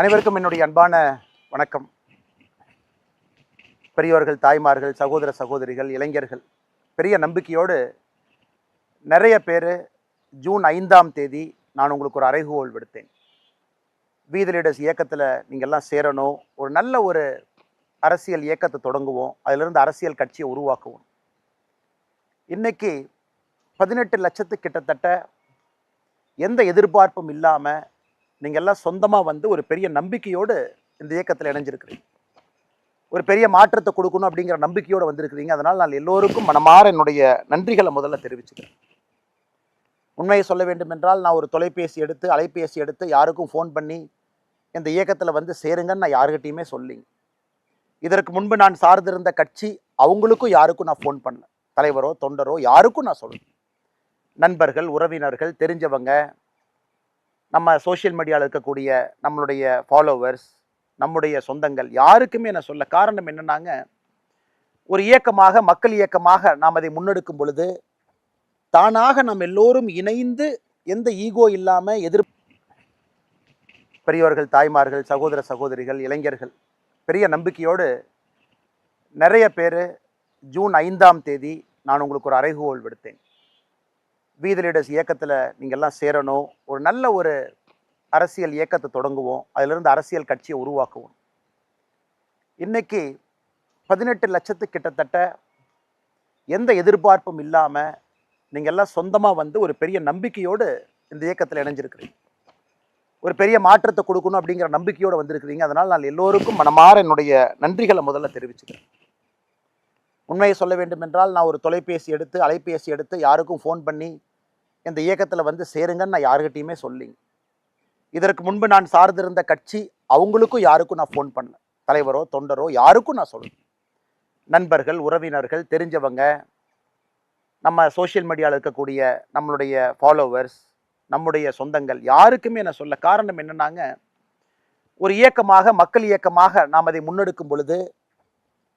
அனைவருக்கும் என்னுடைய அன்பான வணக்கம். பெரியவர்கள், தாய்மார்கள், சகோதர சகோதரிகள், இளைஞர்கள், பெரிய நம்பிக்கையோடு நிறைய பேர் ஜூன் 5ஆம் தேதி நான் உங்களுக்கு ஒரு அறைகூவல் விடுத்தேன். வி தி லீடர்ஸ் இயக்கத்தில் நீங்கள்லாம் சேரணும், ஒரு நல்ல ஒரு அரசியல் இயக்கத்தை தொடங்குவோம், அதிலிருந்து அரசியல் கட்சியை உருவாக்குவோம். இன்னைக்கு 18 லட்சத்துக்கு கிட்டத்தட்ட எந்த எதிர்பார்ப்பும் இல்லாமல் நீங்கள் எல்லாம் சொந்தமாக வந்து ஒரு பெரிய நம்பிக்கையோடு இந்த இயக்கத்தில் இணைஞ்சிருக்கிறீங்க. ஒரு பெரிய மாற்றத்தை கொடுக்கணும் அப்படிங்கிற நம்பிக்கையோடு வந்திருக்கிறீங்க. அதனால் நான் எல்லோருக்கும் மனமாற என்னுடைய நன்றிகளை முதல்ல தெரிவிச்சுக்கிறேன். உண்மையை சொல்ல வேண்டும் என்றால், நான் ஒரு அலைபேசி எடுத்து யாருக்கும் ஃபோன் பண்ணி இந்த இயக்கத்தில் வந்து சேருங்கன்னு நான் யாருக்கிட்டையுமே சொல்லிங்க. இதற்கு முன்பு நான் சார்ந்திருந்த கட்சி அவங்களுக்கும் யாருக்கும் நான் ஃபோன் பண்ணல. தலைவரோ தொண்டரோ யாருக்கும் நான் சொல்லுவேன். நண்பர்கள், உறவினர்கள், தெரிஞ்சவங்க, நம்ம சோஷியல் மீடியாவில் இருக்கக்கூடிய நம்மளுடைய ஃபாலோவர்ஸ், நம்முடைய சொந்தங்கள் யாருக்குமே நான் சொல்ல. காரணம் என்னன்னாங்க, ஒரு இயக்கமாக, மக்கள் இயக்கமாக நாம் அதை முன்னெடுக்கும் பொழுது தானாக நாம் எல்லோரும் இணைந்து எந்த ஈகோ இல்லாமல் பெரியவர்கள், தாய்மார்கள், சகோதர சகோதரிகள், இளைஞர்கள், பெரிய நம்பிக்கையோடு நிறைய பேர் ஜூன் 5ஆம் தேதி நான் உங்களுக்கு ஒரு அறைகூவல் விடுத்தேன். வி தி லீடர்ஸ் இயக்கத்தில் நீங்கள்லாம் சேரணும், ஒரு நல்ல ஒரு அரசியல் இயக்கத்தை தொடங்குவோம், அதிலிருந்து அரசியல் கட்சியை உருவாக்குவோம். இன்னைக்கு 18 லட்சத்துக்கு கிட்டத்தட்ட எந்த எதிர்பார்ப்பும் இல்லாமல் நீங்கள்லாம் சொந்தமாக வந்து ஒரு பெரிய நம்பிக்கையோடு இந்த இயக்கத்தில் இணைஞ்சிருக்கிறீங்க. ஒரு பெரிய மாற்றத்தை கொடுக்கணும் அப்படிங்கிற நம்பிக்கையோடு வந்திருக்கிறீங்க. அதனால் நான் எல்லோருக்கும் மனமாற என்னுடைய நன்றிகளை முதல்ல தெரிவிச்சுக்கிறேன். உண்மையை சொல்ல வேண்டும் என்றால், நான் ஒரு அலைபேசி எடுத்து யாருக்கும் ஃபோன் பண்ணி இந்த இயக்கத்தில் வந்து சேருங்கன்னு நான் யாருக்கிட்டையுமே சொல்லிங்க. இதற்கு முன்பு நான் சார்ந்திருந்த கட்சி அவங்களுக்கும் யாருக்கும் நான் ஃபோன் பண்ணல. தலைவரோ தொண்டரோ யாருக்கும் நான் சொல்லுவேன். நண்பர்கள், உறவினர்கள், தெரிஞ்சவங்க, நம்ம சோஷியல் மீடியாவில் இருக்கக்கூடிய நம்மளுடைய ஃபாலோவர்ஸ், நம்முடைய சொந்தங்கள் யாருக்குமே நான் சொல்ல. காரணம் என்னன்னாங்க, ஒரு இயக்கமாக, மக்கள் இயக்கமாக நாம் அதை முன்னெடுக்கும் பொழுது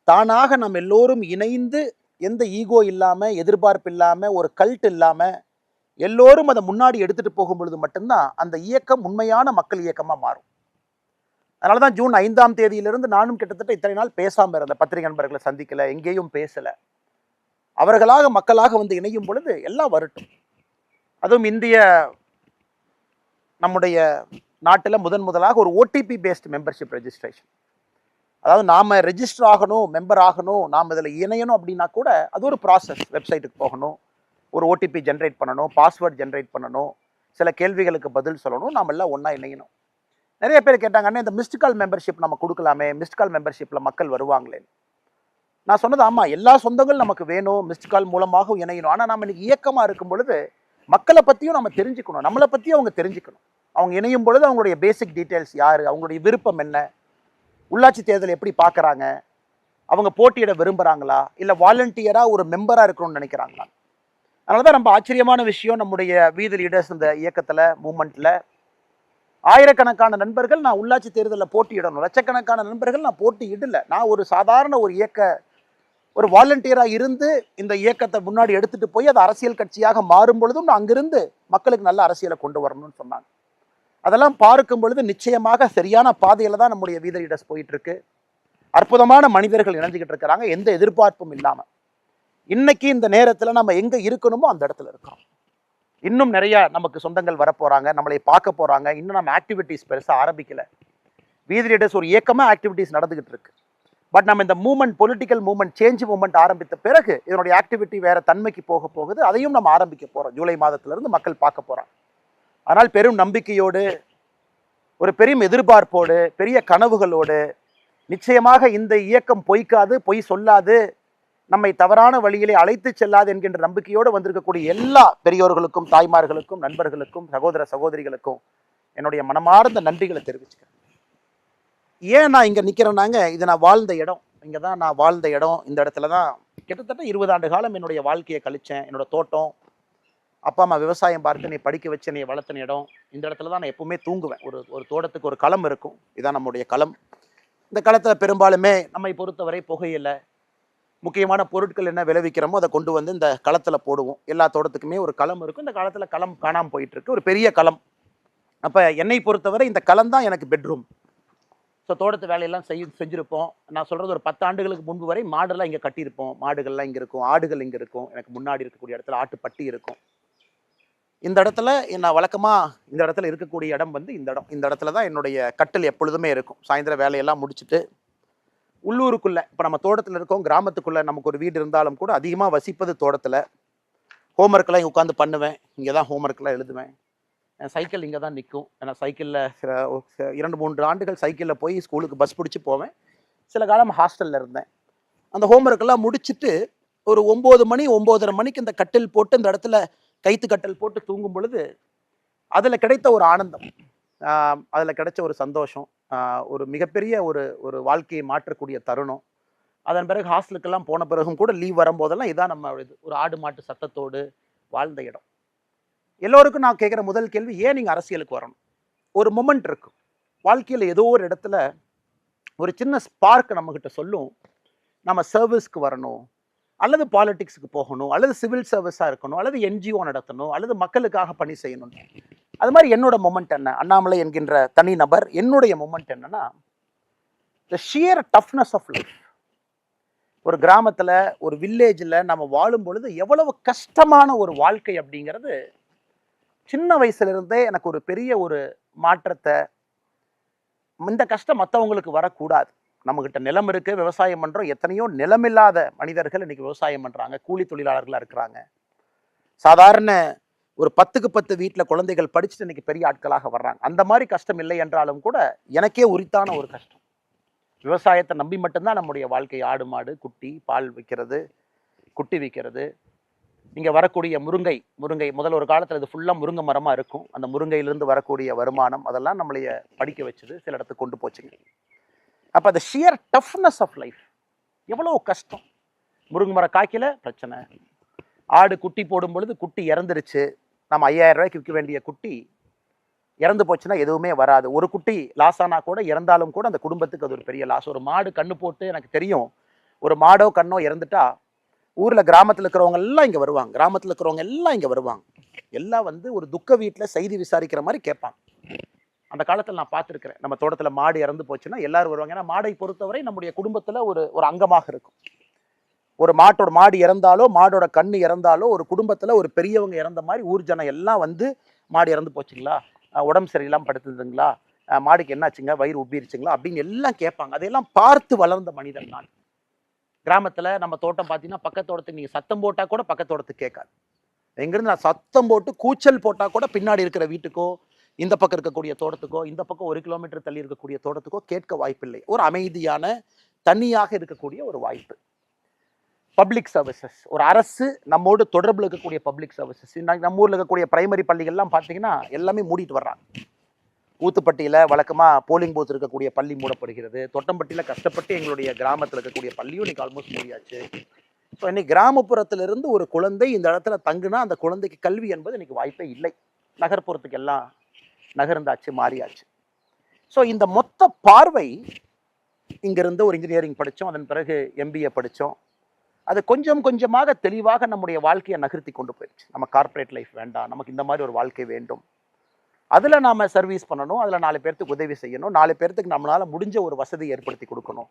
தானாக நாம் எல்லோரும் இணைந்து எந்த ஈகோ இல்லாமல், எதிர்பார்ப்பு இல்லாமல், ஒரு கல்ட் இல்லாமல் எல்லோரும் அதை முன்னாடி எடுத்துகிட்டு போகும் பொழுது மட்டும்தான் அந்த இயக்கம் உண்மையான மக்கள் இயக்கமாக மாறும். அதனால தான் ஜூன் 5ஆம் தேதியிலிருந்து நானும் கிட்டத்தட்ட இத்தனை நாள் பேசாமல் இருந்த, பத்திரிகை நண்பர்களை சந்திக்கலை, எங்கேயும் பேசலை. அவர்களாக மக்களாக வந்து இணையும் பொழுது எல்லாம் வரட்டும். அதுவும் நம்முடைய நாட்டில் முதலாக ஒரு ஓடிபி பேஸ்ட் மெம்பர்ஷிப் ரெஜிஸ்ட்ரேஷன், அதாவது நாம் ரெஜிஸ்டர் ஆகணும், மெம்பர் ஆகணும், நாம் இதில் இணையணும் அப்படின்னா கூட அது ஒரு ப்ராசஸ். வெப்சைட்டுக்கு போகணும், ஒரு ஓடிபி ஜென்ரேட் பண்ணணும், பாஸ்வேர்ட் ஜென்ரேட் பண்ணணும், சில கேள்விகளுக்கு பதில் சொல்லணும், நாம் எல்லாம் ஒன்றா இணையணும். நிறைய பேர் கேட்டாங்கன்னா, இந்த மிஸ்டு கால் மெம்பர்ஷிப் நம்ம கொடுக்கலாமே, மிஸ்டு கால் மெம்பர்ஷிப்பில் மக்கள் வருவாங்களேன்னு. நான் சொன்னது ஆமாம், எல்லா சொந்தங்களும் நமக்கு வேணும், மிஸ்டு கால் மூலமாக இணையணும். ஆனால் நம்ம இன்னைக்கு இயக்கமாக இருக்கும் பொழுது மக்களை பற்றியும் நம்ம தெரிஞ்சுக்கணும், நம்மளை பற்றியும் அவங்க தெரிஞ்சுக்கணும். அவங்க இணையும் பொழுது அவங்களுடைய பேசிக் டீட்டெயில்ஸ் யார், அவங்களுடைய விருப்பம் என்ன, உள்ளாட்சி தேர்தல் எப்படி பார்க்குறாங்க, அவங்க போட்டியிட விரும்புகிறாங்களா, இல்லை வாலண்டியராக ஒரு மெம்பராக இருக்கணும்னு நினைக்கிறாங்களா. அதனால தான் ரொம்ப ஆச்சரியமான விஷயம், நம்முடைய வி தி லீடர்ஸ் இந்த இயக்கத்தில், மூமெண்ட்டில் ஆயிரக்கணக்கான நண்பர்கள் நான் உள்ளாட்சி தேர்தலில் போட்டியிடணும், லட்சக்கணக்கான நண்பர்கள் நான் போட்டியிடலை. நான் ஒரு சாதாரண ஒரு வாலண்டியராக இருந்து இந்த இயக்கத்தை முன்னாடி எடுத்துகிட்டு போய் அது அரசியல் கட்சியாக மாறும் பொழுதும் நான் அங்கிருந்து மக்களுக்கு நல்ல அரசியலை கொண்டு வரணும்னு சொன்னாங்க. அதெல்லாம் பார்க்கும் பொழுது நிச்சயமாக சரியான பாதையில் தான் நம்முடைய வி தி லீடர்ஸ் போயிட்டு இருக்கு. அற்புதமான மனிதர்கள் இணைஞ்சிக்கிட்டு இருக்கிறாங்க, எந்த எதிர்பார்ப்பும் இல்லாமல். இன்னைக்கு இந்த நேரத்தில் நம்ம எங்கே இருக்கணுமோ அந்த இடத்துல இருக்கிறோம். இன்னும் நிறைய நமக்கு சொந்தங்கள் வரப்போகிறாங்க, நம்மளை பார்க்க போகிறாங்க. இன்னும் நம்ம ஆக்டிவிட்டீஸ் பெருசாக ஆரம்பிக்கலை. வி தி லீடர்ஸ் ஒரு இயக்கமாக ஆக்டிவிட்டீஸ் நடந்துகிட்டு இருக்கு. பட் நம்ம இந்த movement, political movement, change movement ஆரம்பித்த பிறகு இதனுடைய ஆக்டிவிட்டி வேறு தன்மைக்கு போக போகுது. அதையும் நம்ம ஆரம்பிக்க போகிறோம். ஜூலை மாதத்திலிருந்து மக்கள் பார்க்க போகிறாங்க. ஆனால் பெரும் நம்பிக்கையோடு, ஒரு பெரும் எதிர்பார்ப்போடு, பெரிய கனவுகளோடு, நிச்சயமாக இந்த இயக்கம் பொய்க்காது, பொய் சொல்லாது, நம்மை தவறான வழியிலே அழைத்து செல்லாது என்கின்ற நம்பிக்கையோடு வந்திருக்கக்கூடிய எல்லா பெரியோர்களுக்கும், தாய்மார்களுக்கும், நண்பர்களுக்கும், சகோதர சகோதரிகளுக்கும் என்னுடைய மனமார்ந்த நன்றிகளை தெரிவிச்சுக்கிறேன். ஏன் நான் இங்கே நிற்கிறேன்னாங்க, இது நான் வாழ்ந்த இடம், இங்கே தான் நான் வாழ்ந்த இடம். இந்த இடத்துல தான் கிட்டத்தட்ட 20 ஆண்டு காலம் என்னுடைய வாழ்க்கையை கழித்தேன். என்னோட தோட்டம், அப்பா அம்மா விவசாயம் பார்த்து என்னை படிக்க வச்சு என்னை வளர்த்தின இடம். இந்த இடத்துல தான் நான் எப்பவுமே தூங்குவேன். ஒரு தோட்டத்துக்கு ஒரு களம் இருக்கும், இதுதான் நம்முடைய களம். இந்த களத்தில் பெரும்பாலுமே நம்மை பொறுத்தவரை புகையில்லை, முக்கியமான பொருட்கள் என்ன விளைவிக்கிறோமோ அதை கொண்டு வந்து இந்த களத்தில் போடுவோம். எல்லா தோட்டத்துக்குமே ஒரு களம் இருக்கும். இந்த காலத்தில் களம் காணாமல் போயிட்டுருக்கு, ஒரு பெரிய களம். அப்போ என்னை பொறுத்தவரை இந்த களம் தான் எனக்கு பெட்ரூம். ஸோ தோட்டத்து வேலையெல்லாம் செஞ்சுருப்போம். நான் சொல்கிறது ஒரு 10 ஆண்டுகளுக்கு முன்பு வரை மாடெல்லாம் இங்கே கட்டியிருப்போம். மாடுகள்லாம் இங்கே இருக்கும், ஆடுகள் இங்கே இருக்கும். எனக்கு முன்னாடி இருக்கக்கூடிய இடத்துல ஆட்டுப்பட்டி இருக்கும். இந்த இடத்துல நான் வழக்கமாக இந்த இடத்துல இருக்கக்கூடிய இடம் வந்து இந்த இடத்துல தான் என்னுடைய கட்டில் எப்பொழுதுமே இருக்கும். சாயந்தரம் வேலையெல்லாம் முடிச்சுட்டு உள்ளூருக்குள்ளே, இப்போ நம்ம தோட்டத்தில் இருக்கோம், கிராமத்துக்குள்ளே நமக்கு ஒரு வீடு இருந்தாலும் கூட அதிகமாக வசிப்பது தோட்டத்தில். ஹோம்ஒர்க்கெல்லாம் இங்கே உட்காந்து பண்ணுவேன், இங்கே தான் ஹோம்ஒர்க்கெல்லாம் எழுதுவேன். சைக்கிள் இங்கே தான் நிற்கும். ஏன்னா சைக்கிளில் 2-3 ஆண்டுகள் சைக்கிளில் போய் ஸ்கூலுக்கு பஸ் பிடிச்சி போவேன். சில காலம் ஹாஸ்டலில் இருந்தேன். அந்த ஹோம்ஒர்க்கெல்லாம் முடிச்சுட்டு ஒரு 9 மணி 9:30 மணிக்கு இந்த கட்டில் போட்டு இந்த இடத்துல கைத்து கட்டில் போட்டு தூங்கும் பொழுது அதில் கிடைத்த ஒரு ஆனந்தம், அதில் கிடைச்ச ஒரு சந்தோஷம், ஒரு மிகப்பெரிய ஒரு வாழ்க்கையை மாற்றக்கூடிய தருணம். அதன் பிறகு ஹாஸ்டலுக்கெல்லாம் போன பிறகும் கூட லீவ் வரும்போதெல்லாம் இதான் நம்ம ஒரு ஆடு மாட்டு சத்தத்தோடு வாழ்ந்த இடம். எல்லோருக்கும் நான் கேட்குற முதல் கேள்வி, ஏன் நீங்கள் அரசியலுக்கு வரணும்? ஒரு மொமெண்ட் இருக்கும் வாழ்க்கையில், ஏதோ ஒரு இடத்துல ஒரு சின்ன ஸ்பார்க் நம்மக்கிட்ட சொல்லும், நம்ம சர்வீஸ்க்கு வரணும், அல்லது பாலிடிக்ஸுக்கு போகணும், அல்லது சிவில் சர்வீஸாக இருக்கணும், அல்லது என்ஜிஓ நடத்தணும், அல்லது மக்களுக்காக பணி செய்யணும். அது மாதிரி என்னோட மொமெண்ட் என்ன, அண்ணாமலை என்கின்ற தனி நபர், என்னுடைய மொமெண்ட் என்னன்னா, the shear toughness of life. ஒரு கிராமத்தில், ஒரு வில்லேஜில் நம்ம வாழும் பொழுது எவ்வளவு கஷ்டமான ஒரு வாழ்க்கை அப்படிங்கிறது சின்ன வயசுலேருந்தே எனக்கு ஒரு பெரிய ஒரு மாற்றத்தை, இந்த கஷ்டம் மற்றவங்களுக்கு வரக்கூடாது. நம்மக்கிட்ட நிலம் இருக்குது, விவசாயம் பண்ணுறோம். எத்தனையோ நிலமில்லாத மனிதர்கள் இன்றைக்கி விவசாயம் பண்ணுறாங்க, கூலி தொழிலாளர்களாக இருக்கிறாங்க. சாதாரண ஒரு 10க்கு 10 வீட்டில் குழந்தைகள் படிச்சுட்டு இன்றைக்கி பெரிய ஆட்களாக வர்றாங்க. அந்த மாதிரி கஷ்டம் இல்லை என்றாலும் கூட எனக்கே உரித்தான ஒரு கஷ்டம். விவசாயத்தை நம்பி மட்டும்தான் நம்முடைய வாழ்க்கை. ஆடு மாடு, குட்டி, பால் விற்கிறது, குட்டி விற்கிறது. இங்கே வரக்கூடிய முருங்கை முதல்ல ஒரு காலத்தில் இது ஃபுல்லாக முருங்கை மரமாக இருக்கும். அந்த முருங்கையிலிருந்து வரக்கூடிய வருமானம் அதெல்லாம் நம்மளைய படிக்க வச்சது, சில இடத்துக்கு கொண்டு போச்சுங்க. அப்போ அந்த ஷியர் டஃப்னஸ் ஆஃப் லைஃப், எவ்வளோ கஷ்டம். முருங்கை மரம் காய்க்கல பிரச்சனை, ஆடு குட்டி போடும் பொழுது குட்டி இறந்துருச்சு, நம்ம 5000 ரூபாய்க்கு விற்க வேண்டிய குட்டி இறந்து போச்சுன்னா எதுவுமே வராது. ஒரு குட்டி லாஸ் ஆனால் கூட, இறந்தாலும் கூட அந்த குடும்பத்துக்கு அது ஒரு பெரிய லாஸ். ஒரு மாடு கண்ணு போட்டு, எனக்கு தெரியும், ஒரு மாடோ கண்ணோ இறந்துட்டா ஊரில் கிராமத்தில் இருக்கிறவங்க எல்லாம் இங்கே வருவாங்க, எல்லாம் வந்து ஒரு துக்க வீட்டில் செய்தி விசாரிக்கிற மாதிரி கேட்பாங்க. அந்த காலத்தில் நான் பார்த்துருக்கிறேன். நம்ம தோட்டத்தில் மாடு இறந்து போச்சுன்னா எல்லாரும் வருவாங்க. ஏன்னா மாடை பொறுத்தவரை நம்முடைய குடும்பத்தில் ஒரு அங்கமாக இருக்கும். ஒரு மாடு இறந்தாலோ, மாடோட கண்ணு இறந்தாலோ, ஒரு குடும்பத்தில் ஒரு பெரியவங்க இறந்த மாதிரி ஊர் ஜனம் எல்லாம் வந்து, மாடு இறந்து போச்சுங்களா, உடம்பு சரியில்லாமல் படுத்துதுங்களா, மாடுக்கு என்னாச்சுங்க, வயிறு உப்பிருச்சுங்களா அப்படின்னு எல்லாம் கேட்பாங்க. அதையெல்லாம் பார்த்து வளர்ந்த மனிதன் நான். கிராமத்தில் நம்ம தோட்டம் பார்த்தீங்கன்னா, பக்கத்தோட்டத்துக்கு நீங்கள் சத்தம் போட்டால் கூட பக்கத்தோட்டத்துக்கு கேட்காது. எங்கேருந்து நான் சத்தம் போட்டு கூச்சல் போட்டால் கூட பின்னாடி இருக்கிற வீட்டுக்கோ, இந்த பக்கம் இருக்கக்கூடிய தோட்டத்துக்கோ, இந்த பக்கம் 1 கிலோமீட்டர் தள்ளி இருக்கக்கூடிய தோட்டத்துக்கோ கேட்க வாய்ப்பில்லை. ஒரு அமைதியான, தனியாக இருக்கக்கூடிய ஒரு வாய்ப்பு. பப்ளிக் சர்வீசஸ், ஒரு அரசு நம்மோடு தொடர்பில் இருக்கக்கூடிய பப்ளிக் சர்வீசஸ். நம்ம ஊரில் இருக்கக்கூடிய பிரைமரி பள்ளிகள்லாம் பார்த்தீங்கன்னா எல்லாமே மூடிட்டு வர்றாங்க. ஊத்துப்பட்டியில் வழக்கமாக போலிங் பூத் இருக்கக்கூடிய பள்ளி மூடப்படுகிறது. தொட்டம்பட்டியில் கஷ்டப்பட்டு எங்களுடைய கிராமத்தில் இருக்கக்கூடிய பள்ளியும் இன்னைக்கு ஆல்மோஸ்ட் மூடியாச்சு. ஸோ இன்னைக்கு கிராமப்புறத்திலிருந்து ஒரு குழந்தை இந்த இடத்துல தங்குனா அந்த குழந்தைக்கு கல்வி என்பது இன்னைக்கு வாய்ப்பே இல்லை. நகர்ப்புறத்துக்கு எல்லாம் நகர்ந்தாச்சு, மாறியாச்சு. ஸோ இந்த மொத்த பார்வை, இங்கிருந்து ஒரு இன்ஜினியரிங் படித்தோம், அதன் பிறகு MBA படித்தோம். அது கொஞ்சம் கொஞ்சமாக தெளிவாக நம்முடைய வாழ்க்கையை நகர்த்தி கொண்டு போயிடுச்சு. நம்ம கார்ப்பரேட் லைஃப் வேண்டாம், நமக்கு இந்த மாதிரி ஒரு வாழ்க்கை வேண்டும், அதில் நாம் சர்வீஸ் பண்ணணும், அதில் 4 பேர்த்துக்கு உதவி செய்யணும், 4 பேர்த்துக்கு நம்மளால் முடிஞ்ச ஒரு வசதி ஏற்படுத்தி கொடுக்கணும்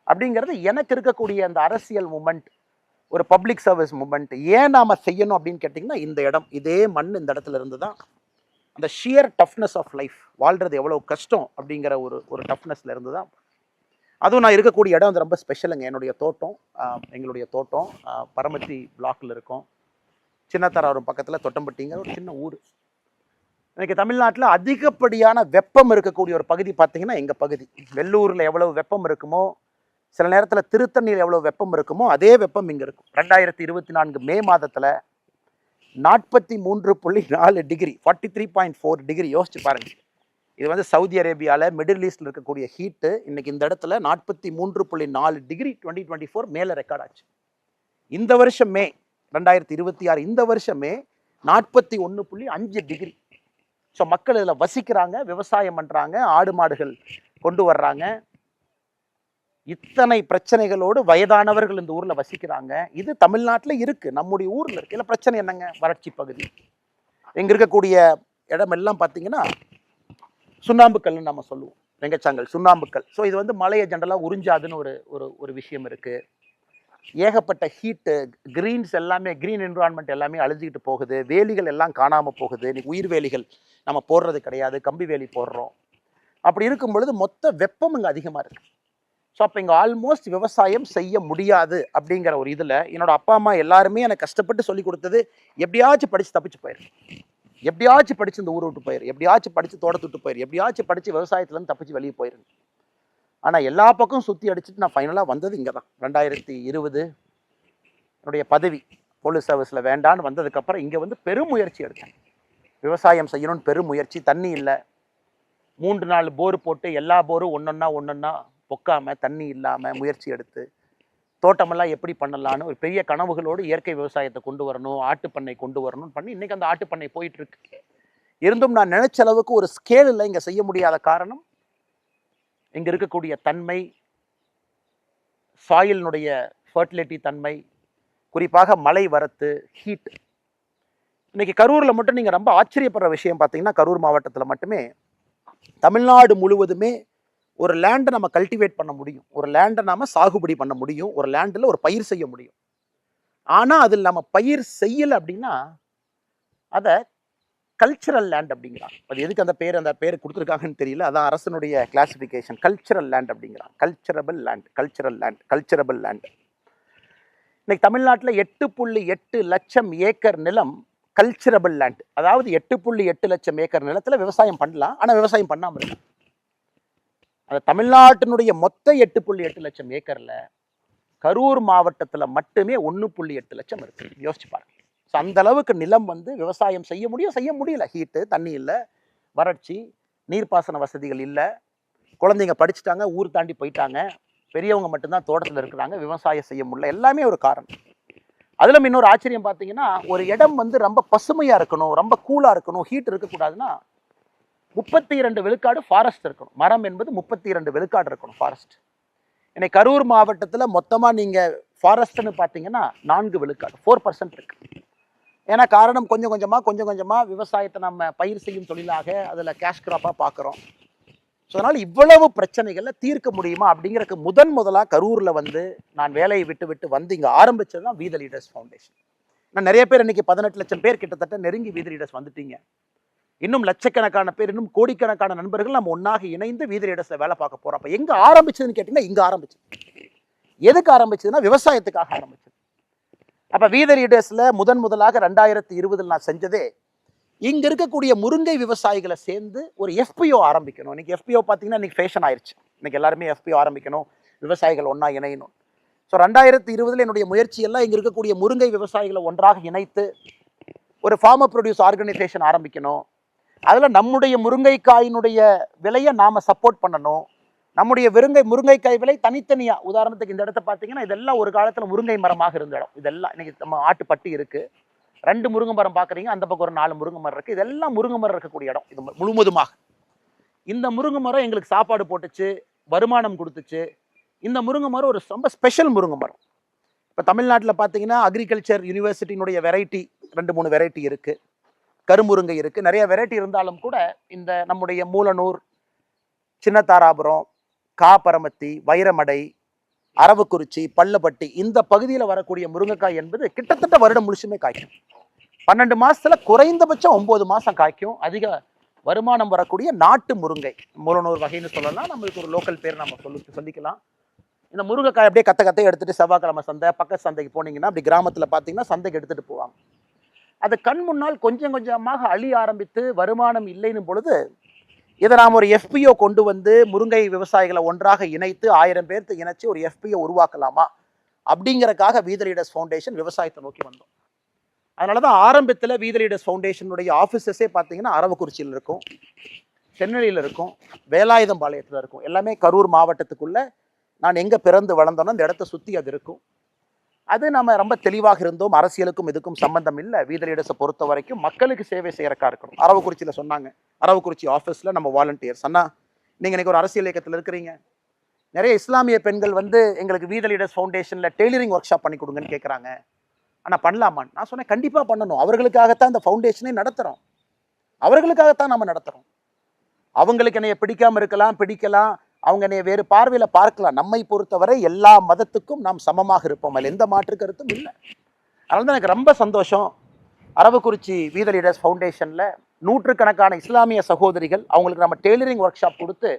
அப்படிங்கிறது எனக்கு இருக்கக்கூடிய அந்த அரசியல் மூமெண்ட், ஒரு பப்ளிக் சர்வீஸ் மூமெண்ட். ஏன் நாம் செய்யணும் அப்படின்னு கேட்டிங்கன்னா, இந்த இடம், இதே மண், இந்த இடத்துல இருந்து தான் அந்த ஷியர் டஃப்னஸ் ஆஃப் லைஃப், வாழ்கிறது எவ்வளோ கஷ்டம் அப்படிங்கிற ஒரு டஃப்னஸ்ல இருந்து தான். அதுவும் நான் இருக்கக்கூடிய இடம் வந்து ரொம்ப ஸ்பெஷலுங்க. என்னுடைய தோட்டம், எங்களுடைய தோட்டம் பரமத்தி பிளாக்ல இருக்கும். சின்னத்தராவரம் பக்கத்தில் தொட்டம்பட்டிங்கிற ஒரு சின்ன ஊர். இன்னைக்கு தமிழ்நாட்டில் அதிகப்படியான வெப்பம் இருக்கக்கூடிய ஒரு பகுதி பார்த்தீங்கன்னா எங்கள் பகுதி. வெள்ளூரில் எவ்வளவு வெப்பம் இருக்குமோ, சில நேரத்தில் திருத்தணியில் எவ்வளோ வெப்பம் இருக்குமோ அதே வெப்பம் இங்கே இருக்கும். 2024 மே மாதத்தில் 43.4 டிகிரி, 43.4 டிகிரி. யோசிச்சு பாருங்க. இது வந்து சவுதி அரேபியாவில், மிடில் ஈஸ்டில் இருக்கக்கூடிய ஹீட்டு இன்னைக்கு இந்த இடத்துல 43.4 டிகிரி 2024 மேலே ரெக்கார்ட் ஆச்சு. இந்த வருஷம் மே 2026, இந்த வருஷம் மே 41.5 டிகிரி. ஸோ மக்கள் இதில் வசிக்கிறாங்க, விவசாயம் பண்ணுறாங்க, ஆடு மாடுகள் கொண்டு வர்றாங்க. இத்தனை பிரச்சனைகளோடு வயதானவர்கள் இந்த ஊரில் வசிக்கிறாங்க. இது தமிழ்நாட்டில் இருக்குது, நம்முடைய ஊரில் இருக்குது. இல்லை பிரச்சனை என்னங்க, வறட்சி பகுதி. எங்கே இருக்கக்கூடிய இடமெல்லாம் பார்த்தீங்கன்னா சுண்ணாம்பு கல்லுன்னு நம்ம சொல்லுவோம். வெங்கச்சாங்கல், சுண்ணாம்புக்கல். ஸோ இது வந்து மலையை ஜென்ரலாக உறிஞ்சாதுன்னு ஒரு ஒரு ஒரு விஷயம் இருக்குது. ஏகப்பட்ட ஹீட்டு, கிரீன்ஸ் எல்லாமே, கிரீன் என்விரான்மெண்ட் எல்லாமே அழிஞ்சிக்கிட்டு போகுது. வேலிகள் எல்லாம் காணாமல் போகுது. இன்னைக்கு உயிர் வேலிகள் நம்ம போடுறது கிடையாது, கம்பி வேலி போடுறோம். அப்படி இருக்கும் பொழுது மொத்த வெப்பம் இங்கே அதிகமாக இருக்குது. ஸோ அப்போ இங்கே ஆல்மோஸ்ட் விவசாயம் செய்ய முடியாது அப்படிங்கிற ஒரு இதில் என்னோட அப்பா அம்மா எல்லாருமே எனக்கு கஷ்டப்பட்டு சொல்லி கொடுத்தது, எப்படியாச்சும் படித்து தப்பிச்சு போயிரு, எப்படியாச்சும் படித்து இந்த ஊரை விட்டு போயிரு, எப்படியாச்சும் படித்து தோட்டத்தை விட்டு போயிரு, எப்படியாச்சும் படித்து விவசாயத்துலேருந்து தப்பிச்சு வெளியே போயிரு. ஆனால் எல்லா பக்கம் சுற்றி அடிச்சுட்டு நான் ஃபைனலாக வந்தது இங்கே தான். 2020 என்னுடைய பதவி போலீஸ் சர்வீஸில் வேண்டான்னு வந்ததுக்கப்புறம் இங்கே வந்து பெரும் முயற்சி எடுத்தேன். விவசாயம் செய்யணும்னு பெரும் முயற்சி. தண்ணி இல்லை, 3-4 போர் போட்டு எல்லா போரும் ஒன்றொன்னா பொக்காம, தண்ணி இல்லாமல் முயற்சி எடுத்து தோட்டமெல்லாம் எப்படி பண்ணலான்னு ஒரு பெரிய கனவுகளோடு இயற்கை விவசாயத்தை கொண்டு வரணும், ஆட்டுப்பண்ணை கொண்டு வரணும்னு பண்ணி இன்றைக்கி அந்த ஆட்டுப்பண்ணை போயிட்டு இருக்கு. இருந்தும் நான் நினைச்ச அளவுக்கு ஒரு ஸ்கேலில் இங்கே செய்ய முடியாத காரணம் இங்கே இருக்கக்கூடிய தன்மை, சாயிலினுடைய ஃபர்டிலிட்டி தன்மை, குறிப்பாக மழை வரத்து, ஹீட். இன்னைக்கு கரூரில் மட்டும் நீங்கள் ரொம்ப ஆச்சரியப்படுற விஷயம் பார்த்தீங்கன்னா, கரூர் மாவட்டத்தில் மட்டுமே தமிழ்நாடு முழுவதுமே ஒரு லேண்டை நம்ம கல்டிவேட் பண்ண முடியும், ஒரு லேண்டை நாம சாகுபடி பண்ண முடியும், ஒரு லேண்டில் ஒரு பயிர் செய்ய முடியும். ஆனால் அதில் நம்ம பயிர் செய்யலை அப்படின்னா அதை கல்ச்சரல் லேண்ட் அப்படிங்கிறாங்க. அது எதுக்கு அந்த பேர் கொடுத்துருக்காங்கன்னு தெரியல. அதான் அரசனுடைய கிளாசிஃபிகேஷன், கல்ச்சரல் லேண்ட் அப்படிங்கிறாங்க. கல்ச்சரபிள் லேண்ட். இன்னைக்கு தமிழ்நாட்டில் 8.8 லட்சம் ஏக்கர் நிலம் கல்ச்சரபிள் லேண்ட். அதாவது 8.8 லட்சம் ஏக்கர் நிலத்தில் விவசாயம் பண்ணலாம், ஆனால் விவசாயம் பண்ணாமல் இருக்கு. அந்த தமிழ்நாட்டினுடைய மொத்த 8.8 லட்சம் ஏக்கரில் கரூர் மாவட்டத்தில் மட்டுமே 1.8 லட்சம் இருக்கு. யோசிச்சு பாருங்க. ஸோ அந்த அளவுக்கு நிலம் வந்து விவசாயம் செய்ய முடியல. ஹீட்டு, தண்ணி இல்லை, வறட்சி, நீர்ப்பாசன வசதிகள் இல்லை, குழந்தைங்க படிச்சுட்டாங்க, ஊர் தாண்டி போயிட்டாங்க, பெரியவங்க மட்டும்தான் தோட்டத்தில் இருக்கிறாங்க, விவசாயம் செய்ய முடியல. எல்லாமே ஒரு காரணம். அதில் இன்னொரு ஆச்சரியம் பார்த்தீங்கன்னா, ஒரு இடம் வந்து ரொம்ப பசுமையாக இருக்கணும், ரொம்ப கூலாக இருக்கணும், ஹீட் இருக்கக்கூடாதுன்னா 32 விழுக்காடு ஃபாரஸ்ட் இருக்கணும். மரம் என்பது 32 விழுக்காடு இருக்கணும் ஃபாரஸ்ட். இன்னைக்கு கரூர் மாவட்டத்தில் மொத்தமாக நீங்கள் ஃபாரஸ்ட்னு பார்த்தீங்கன்னா 4 விழுக்காடு, 4% இருக்கு. ஏன்னா காரணம் கொஞ்சம் கொஞ்சமாக விவசாயத்தை நம்ம பயிர் செய்யும் தொழிலாக அதில் கேஷ் கிராப்பாக பார்க்குறோம். ஸோ அதனால் இவ்வளவு பிரச்சனைகளை தீர்க்க முடியுமா அப்படிங்கிறதுக்கு முதலாக கரூரில் வந்து நான் வேலையை விட்டு வந்து இங்கே ஆரம்பித்தது தான் வி த லீடர்ஸ் ஃபவுண்டேஷன். நான் நிறைய பேர் இன்னைக்கு 18 லட்சம் பேர் கிட்டத்தட்ட நெருங்கி வி த லீடர்ஸ் வந்துட்டீங்க. இன்னும் லட்சக்கணக்கான பேர், இன்னும் கோடிக்கணக்கான நண்பர்கள் நம்ம ஒன்றாக இணைந்து வி த லீடர்ஸில் வேலை பார்க்க போகிறோம். அப்போ எங்கே ஆரம்பிச்சதுன்னு கேட்டிங்கன்னா, இங்கே ஆரம்பிச்சது. எதுக்கு ஆரம்பிச்சதுன்னா விவசாயத்துக்காக ஆரம்பிச்சது. அப்போ வி த லீடர்ஸில் முதலாக 2020 நான் செஞ்சதே இங்கே இருக்கக்கூடிய முருங்கை விவசாயிகளை சேர்ந்து ஒரு எஃபிஓ ஆரம்பிக்கணும். இன்னைக்கு எஃபிஓ பார்த்தீங்கன்னா இன்னைக்கு ஃபேஷன் ஆயிடுச்சு. இன்னைக்கு எல்லாருமே எஃபிஓ ஆரம்பிக்கணும், விவசாயிகள் ஒன்றா இணையணும். ஸோ 2020 என்னுடைய முயற்சியெல்லாம் இங்கே இருக்கக்கூடிய முருங்கை விவசாயிகளை ஒன்றாக இணைத்து ஒரு ஃபார்மர் ப்ரொடியூஸ் ஆர்கனைசேஷன் ஆரம்பிக்கணும். அதில் நம்முடைய முருங்கைக்காயினுடைய விலையை நாம் சப்போர்ட் பண்ணணும். நம்முடைய முருங்கைக்காய் விலை தனித்தனியாக, உதாரணத்துக்கு இந்த இடத்த பார்த்தீங்கன்னா இதெல்லாம் ஒரு காலத்தில் முருங்கை மரமாக இருந்த இடம். இதெல்லாம் இன்னைக்கு நம்ம ஆட்டுப்பட்டி இருக்குது, 2 முருங்கை மரம் பார்க்குறீங்க, அந்த பக்கம் ஒரு 4 முருங்கை மரம் இருக்குது. இதெல்லாம் முருங்கை மரம் இருக்கக்கூடிய இடம். இது முழுவதுமாக இந்த முருங்கை மரம் எங்களுக்கு சாப்பாடு போட்டுச்சு, வருமானம் கொடுத்துச்சு. இந்த முருங்கை மரம் ஒரு ரொம்ப ஸ்பெஷல் முருங்கை மரம். இப்போ தமிழ்நாட்டில் பார்த்தீங்கன்னா அக்ரிகல்ச்சர் யூனிவர்சிட்டியினுடைய வெரைட்டி 2-3 வெரைட்டி இருக்குது, கருமுருங்கை இருக்குது, நிறைய வெரைட்டி இருந்தாலும் கூட இந்த நம்முடைய மூலனூர், சின்னதாராபுரம், காப்பரமத்தி, வைரமடை, அரவக்குறிச்சி, பள்ளப்பட்டி இந்த பகுதியில் வரக்கூடிய முருங்கைக்காய் என்பது கிட்டத்தட்ட வருடம் முழுசுமே காய்க்கும். 12 மாதத்தில் குறைந்தபட்சம் 9 மாதம் காய்க்கும். அதிக வருமானம் வரக்கூடிய நாட்டு முருங்கை, மூலனூர் வகைன்னு சொல்லலாம். நம்மளுக்கு ஒரு லோக்கல் பேர் நம்ம சொல்லிக்கலாம். இந்த முருங்கைக்காய் அப்படியே கத்தை எடுத்துகிட்டு செவ்வாய்க்கிழமை சந்தை, பக்கத்து சந்தைக்கு போனீங்கன்னா அப்படி கிராமத்தில் பார்த்தீங்கன்னா சந்தைக்கு எடுத்துகிட்டு போவாங்க. அது கண் முன்னால் கொஞ்சம் கொஞ்சமாக அழிய ஆரம்பித்து வருமானம் இல்லைன்னு பொழுது இதை நாம் ஒரு எஃபிஓ கொண்டு வந்து முருங்கை விவசாயிகளை ஒன்றாக இணைத்து 1000 பேர்த்து இணைச்சு ஒரு எஃபிஓ உருவாக்கலாமா அப்படிங்கிறக்காக வி த லீடர்ஸ் ஃபவுண்டேஷன் விவசாயத்தை நோக்கி வந்தோம். அதனால தான் ஆரம்பத்தில் வி த லீடர்ஸ் ஃபவுண்டேஷனுடைய ஆஃபீஸஸே பார்த்தீங்கன்னா அரவக்குறிச்சியில் இருக்கும், சென்னையில் இருக்கும், வேலாயுதம்பாளையத்தில் இருக்கும். எல்லாமே கரூர் மாவட்டத்துக்குள்ளே நான் எங்கே பிறந்து வளர்ந்தோன்னா அந்த இடத்த சுற்றி அது இருக்கும். அது நம்ம ரொம்ப தெளிவாக இருந்தோம். அரசியலுக்கும் இதுக்கும் சம்பந்தம் இல்லை. வி த லீடர்ஸை பொறுத்த வரைக்கும் மக்களுக்கு சேவை செய்யறக்கா இருக்கணும். அரவக்குறிச்சியில் சொன்னாங்க, அரவக்குறிச்சி ஆஃபீஸில் நம்ம வாலண்டியர்ஸ் அண்ணா, நீங்கள் இன்றைக்கி ஒரு அரசியல் இயக்கத்தில் இருக்கிறீங்க, நிறைய இஸ்லாமிய பெண்கள் வந்து எங்களுக்கு வி த லீடர்ஸ் ஃபவுண்டேஷனில் டெய்லரிங் ஒர்க் ஷாப் பண்ணி கொடுங்கன்னு கேட்குறாங்க. ஆனால் பண்ணலாமான்னு நான் சொன்னேன், கண்டிப்பாக பண்ணணும். அவர்களுக்காகத்தான் இந்த ஃபவுண்டேஷனை நடத்துகிறோம், அவர்களுக்காகத்தான் நம்ம நடத்துகிறோம். அவங்களுக்கு என்னைய பிடிக்காம இருக்கலாம், பிடிக்கலாம், அவங்க என்னைய வேறு பார்வையில பார்க்கலாம். நம்மை பொறுத்தவரை எல்லா மதத்துக்கும் நாம் சமமாக இருப்போம், அதில் எந்த மாற்று கருத்தும் இல்லை. அதனால தான் எனக்கு ரொம்ப சந்தோஷம். அரவக்குறிச்சி வி த லீடர்ஸ் ஃபவுண்டேஷனில் நூற்றுக்கணக்கான இஸ்லாமிய சகோதரிகள், அவங்களுக்கு நம்ம டெய்லரிங் ஒர்க் ஷாப் கொடுத்து